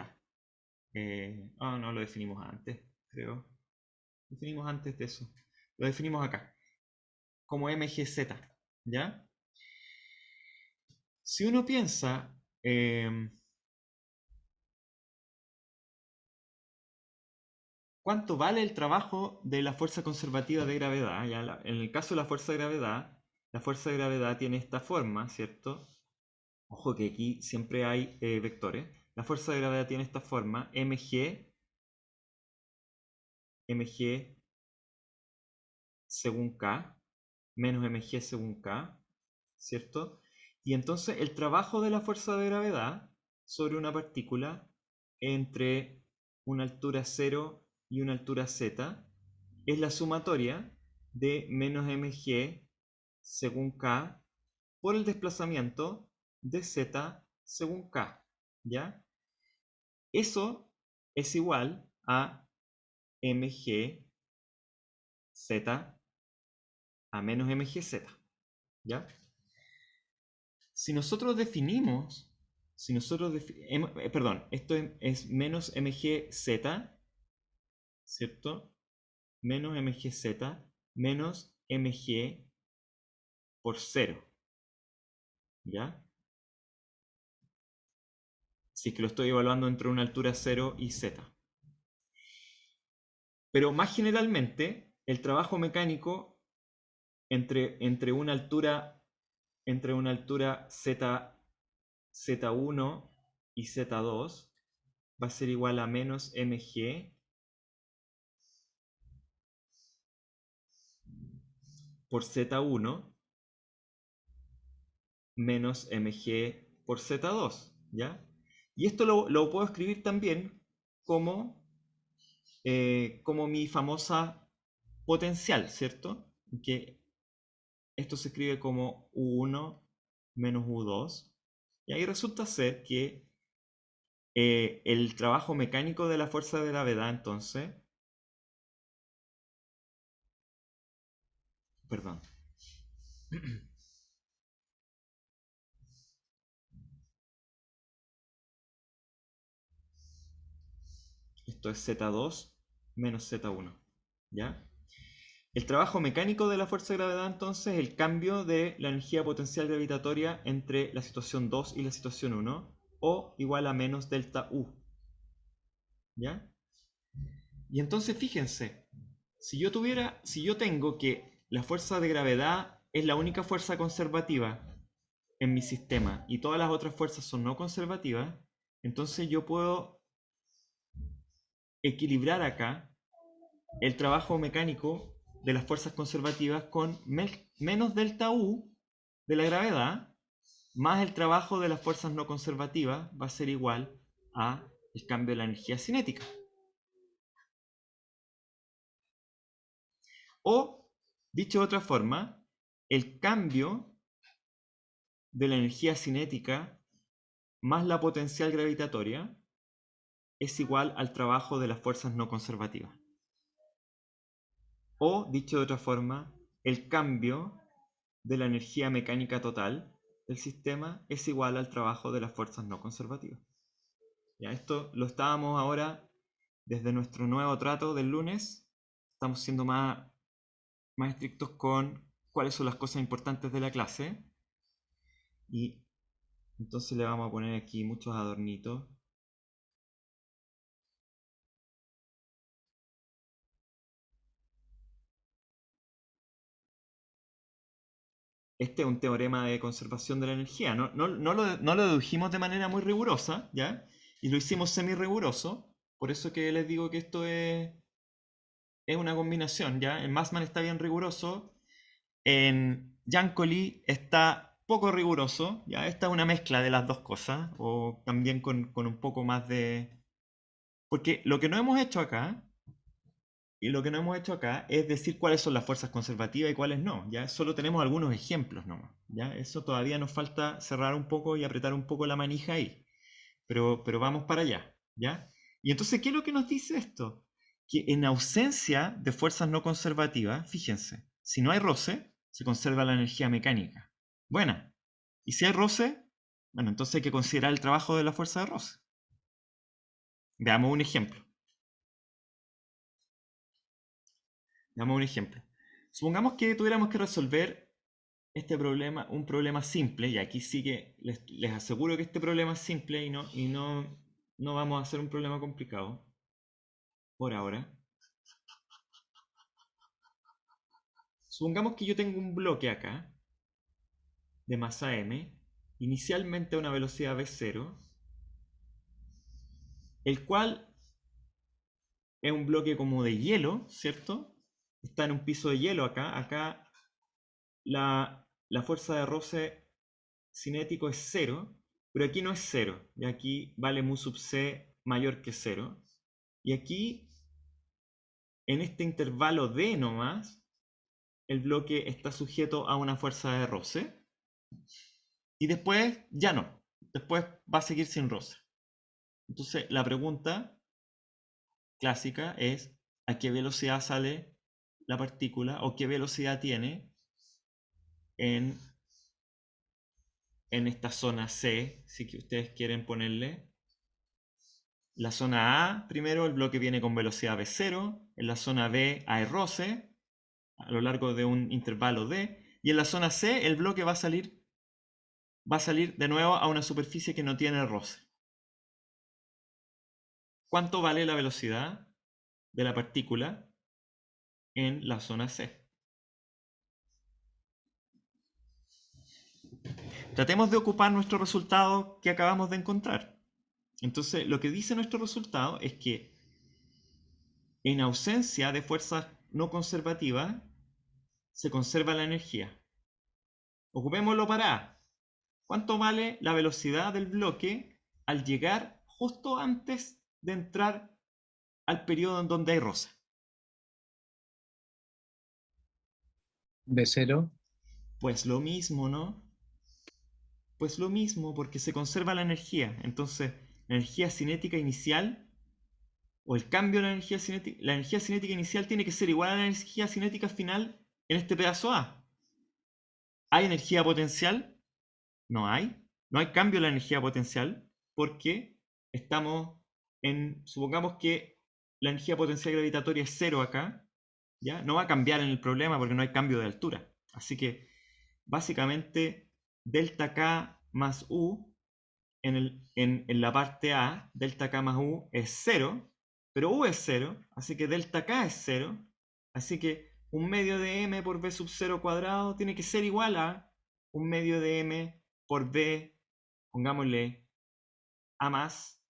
No, lo definimos antes, creo. Definimos antes de eso. Lo definimos acá, como mgz, ¿ya? Si uno piensa... ¿cuánto vale el trabajo de la fuerza conservativa de gravedad? ¿Ya? En el caso de la fuerza de gravedad tiene esta forma, ¿cierto? Ojo que aquí siempre hay vectores. La fuerza de gravedad tiene esta forma, mg según k, menos mg según k, ¿cierto? Y entonces el trabajo de la fuerza de gravedad sobre una partícula entre una altura 0 y una altura z es la sumatoria de menos mg según k por el desplazamiento de z según k, ¿ya? Eso es igual a mg z a menos mgz, ¿ya? Si nosotros definimos, perdón, esto es menos mgz, ¿cierto? Menos mgz menos mg por 0. ¿Ya? Si es que lo estoy evaluando entre una altura 0 y z. Pero más generalmente, el trabajo mecánico entre una altura z1 y z2 va a ser igual a menos mg por z1 menos mg por z2, ¿ya? Y esto lo puedo escribir también como mi famosa potencial, ¿cierto? Que esto se escribe como U1 menos U2. Y ahí resulta ser que el trabajo mecánico de la fuerza de gravedad, entonces, perdón, esto es Z2 menos Z1, ¿ya? El trabajo mecánico de la fuerza de gravedad, entonces, es el cambio de la energía potencial gravitatoria entre la situación 2 y la situación 1, o igual a menos delta U, ¿ya? Y entonces, fíjense, si yo tengo que la fuerza de gravedad es la única fuerza conservativa en mi sistema y todas las otras fuerzas son no conservativas, entonces yo puedo equilibrar acá el trabajo mecánico de las fuerzas conservativas con menos delta U de la gravedad más el trabajo de las fuerzas no conservativas va a ser igual a el cambio de la energía cinética. O, dicho de otra forma, el cambio de la energía cinética más la potencial gravitatoria es igual al trabajo de las fuerzas no conservativas. O, dicho de otra forma, el cambio de la energía mecánica total del sistema es igual al trabajo de las fuerzas no conservativas. Ya, esto lo estábamos ahora, desde nuestro nuevo trato del lunes, estamos siendo más estrictos con cuáles son las cosas importantes de la clase. Y entonces le vamos a poner aquí muchos adornitos. Este es un teorema de conservación de la energía. No lo dedujimos de manera muy rigurosa, ¿ya? Y lo hicimos semi-riguroso. Por eso que les digo que esto es una combinación, ¿ya? En Massman está bien riguroso. En Jankoli está poco riguroso, ¿ya? Esta es una mezcla de las dos cosas. O también con un poco más de... Porque lo que no hemos hecho acá... Y lo que no hemos hecho acá es decir cuáles son las fuerzas conservativas y cuáles no. ¿Ya? Solo tenemos algunos ejemplos nomás. ¿Ya? Eso todavía nos falta cerrar un poco y apretar un poco la manija ahí. Pero vamos para allá. ¿Ya? Y entonces, ¿qué es lo que nos dice esto? Que en ausencia de fuerzas no conservativas, fíjense, si no hay roce, se conserva la energía mecánica. Buena. Y si hay roce, bueno, entonces hay que considerar el trabajo de la fuerza de roce. Veamos un ejemplo. Damos un ejemplo. Supongamos que tuviéramos que resolver este problema, un problema simple, y aquí sí que les aseguro que este problema es simple y no vamos a hacer un problema complicado por ahora. Supongamos que yo tengo un bloque acá de masa m, inicialmente a una velocidad v0, el cual es un bloque como de hielo, ¿cierto? Está en un piso de hielo acá. Acá la fuerza de roce cinético es 0, pero aquí no es 0. Y aquí vale mu sub c mayor que 0. Y aquí, en este intervalo d nomás, el bloque está sujeto a una fuerza de roce. Y después ya no. Después va a seguir sin roce. Entonces la pregunta clásica es ¿a qué velocidad sale la partícula o qué velocidad tiene en esta zona C, si que ustedes quieren ponerle? La zona A, primero el bloque viene con velocidad v0, en la zona B hay roce, a lo largo de un intervalo D, y en la zona C el bloque va a salir de nuevo a una superficie que no tiene roce. ¿Cuánto vale la velocidad de la partícula en la zona C? Tratemos de ocupar nuestro resultado que acabamos de encontrar. Entonces, lo que dice nuestro resultado es que en ausencia de fuerzas no conservativas, se conserva la energía. Ocupémoslo para A. ¿Cuánto vale la velocidad del bloque al llegar justo antes de entrar al periodo en donde hay roce? B0. Pues lo mismo, ¿no? Pues lo mismo, porque se conserva la energía. Entonces, la energía cinética inicial, o el cambio de la energía cinética inicial tiene que ser igual a la energía cinética final en este pedazo A. ¿Hay energía potencial? No hay. No hay cambio en la energía potencial porque supongamos que la energía potencial gravitatoria es 0 acá, ¿ya? No va a cambiar en el problema porque no hay cambio de altura. Así que, básicamente, delta K más U en la parte A, delta K más U es 0, pero U es 0, así que delta K es 0. Así que 1/2 de M por V sub 0 cuadrado tiene que ser igual a 1/2 de M por V, pongámosle A más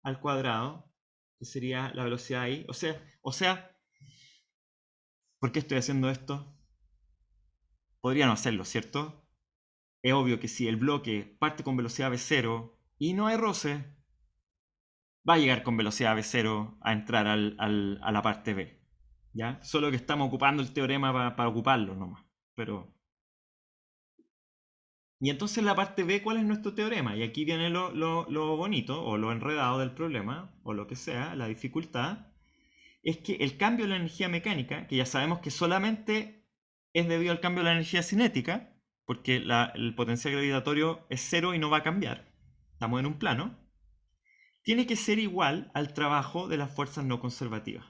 al cuadrado, que sería la velocidad ahí. O sea, ¿por qué estoy haciendo esto? Podría no hacerlo, ¿cierto? Es obvio que si el bloque parte con velocidad V0 y no hay roce, va a llegar con velocidad V0 a entrar a la parte B. ¿Ya? Solo que estamos ocupando el teorema para ocuparlo nomás. Y entonces en la parte B, ¿cuál es nuestro teorema? Y aquí viene lo bonito, o lo enredado del problema, o lo que sea, la dificultad, es que el cambio de la energía mecánica, que ya sabemos que solamente es debido al cambio de la energía cinética, porque el potencial gravitatorio es 0 y no va a cambiar, estamos en un plano, tiene que ser igual al trabajo de las fuerzas no conservativas.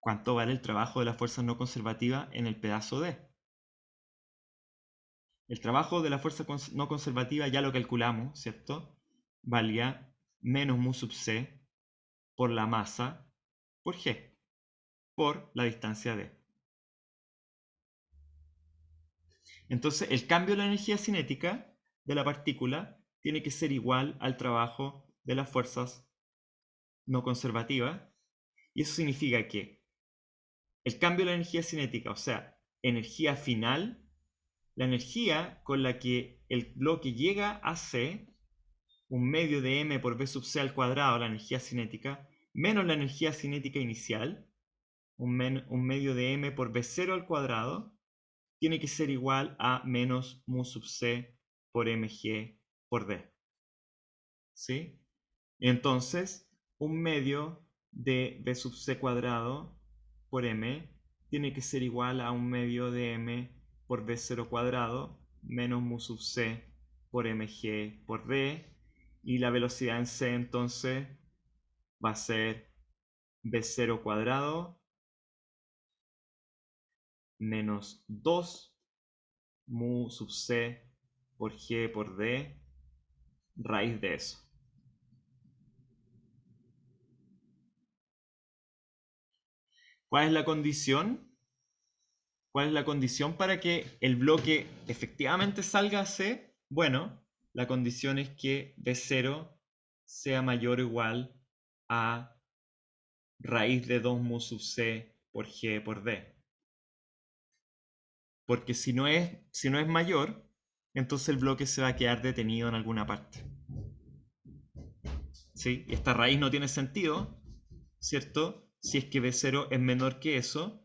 ¿Cuánto vale el trabajo de las fuerzas no conservativas en el pedazo D? El trabajo de la fuerza no conservativa ya lo calculamos, ¿cierto? Valía menos mu sub c por la masa por g, por la distancia d. Entonces, el cambio de la energía cinética de la partícula tiene que ser igual al trabajo de las fuerzas no conservativas. Y eso significa que el cambio de la energía cinética, o sea, energía final, la energía con la que el bloque llega a C, 1/2 de M por V sub C al cuadrado, la energía cinética, menos la energía cinética inicial, 1/2 de M por V0 al cuadrado, tiene que ser igual a menos mu sub C por mg por D. ¿Sí? Entonces, 1/2 de V sub C cuadrado por M tiene que ser igual a 1/2 de M por V0 cuadrado menos mu sub C por mg por D. Y la velocidad en C entonces va a ser V0 cuadrado menos 2 mu sub C por G por D raíz de eso. ¿Cuál es la condición? ¿Cuál es la condición para que el bloque efectivamente salga a C? Bueno, la condición es que V0 sea mayor o igual a raíz de 2 mu sub C por G por D. Porque si no es mayor, entonces el bloque se va a quedar detenido en alguna parte. ¿Sí? Y esta raíz no tiene sentido, ¿cierto? Si es que V0 es menor que eso,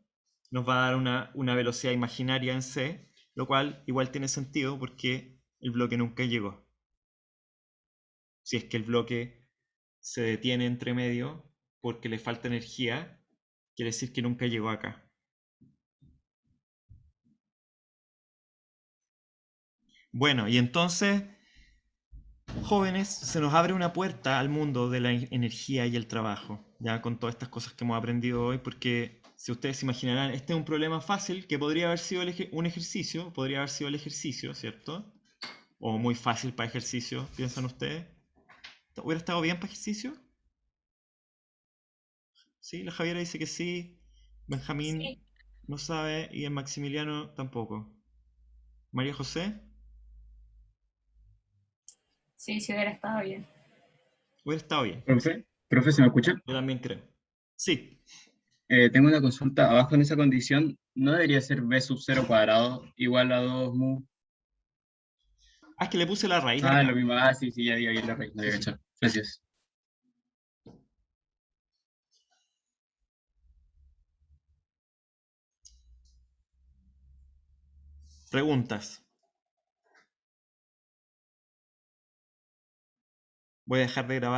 nos va a dar una velocidad imaginaria en C, lo cual igual tiene sentido porque el bloque nunca llegó. Si es que el bloque se detiene entre medio porque le falta energía, quiere decir que nunca llegó acá. Bueno, y entonces jóvenes, se nos abre una puerta al mundo de la energía y el trabajo, ya con todas estas cosas que hemos aprendido hoy, porque si ustedes se imaginarán, este es un problema fácil que podría haber sido un ejercicio, podría haber sido el ejercicio, ¿cierto? O muy fácil para ejercicio, ¿piensan ustedes? ¿Hubiera estado bien para ejercicio? Sí, la Javiera dice que sí, Benjamín Sí, no sabe y el Maximiliano tampoco. María José, sí, sí hubiera estado bien. hubiera estado bien. Profe, ¿se me escucha? Yo también creo. Sí. Tengo una consulta. Abajo en esa condición, ¿no debería ser b sub 0 cuadrado igual a 2 mu? Ah, es que le puse la raíz Ah, acá. lo mismo. Ah, sí, ya digo ahí la raíz. No había Sí, sí. cachado. Gracias. Preguntas. Voy a dejar de grabar.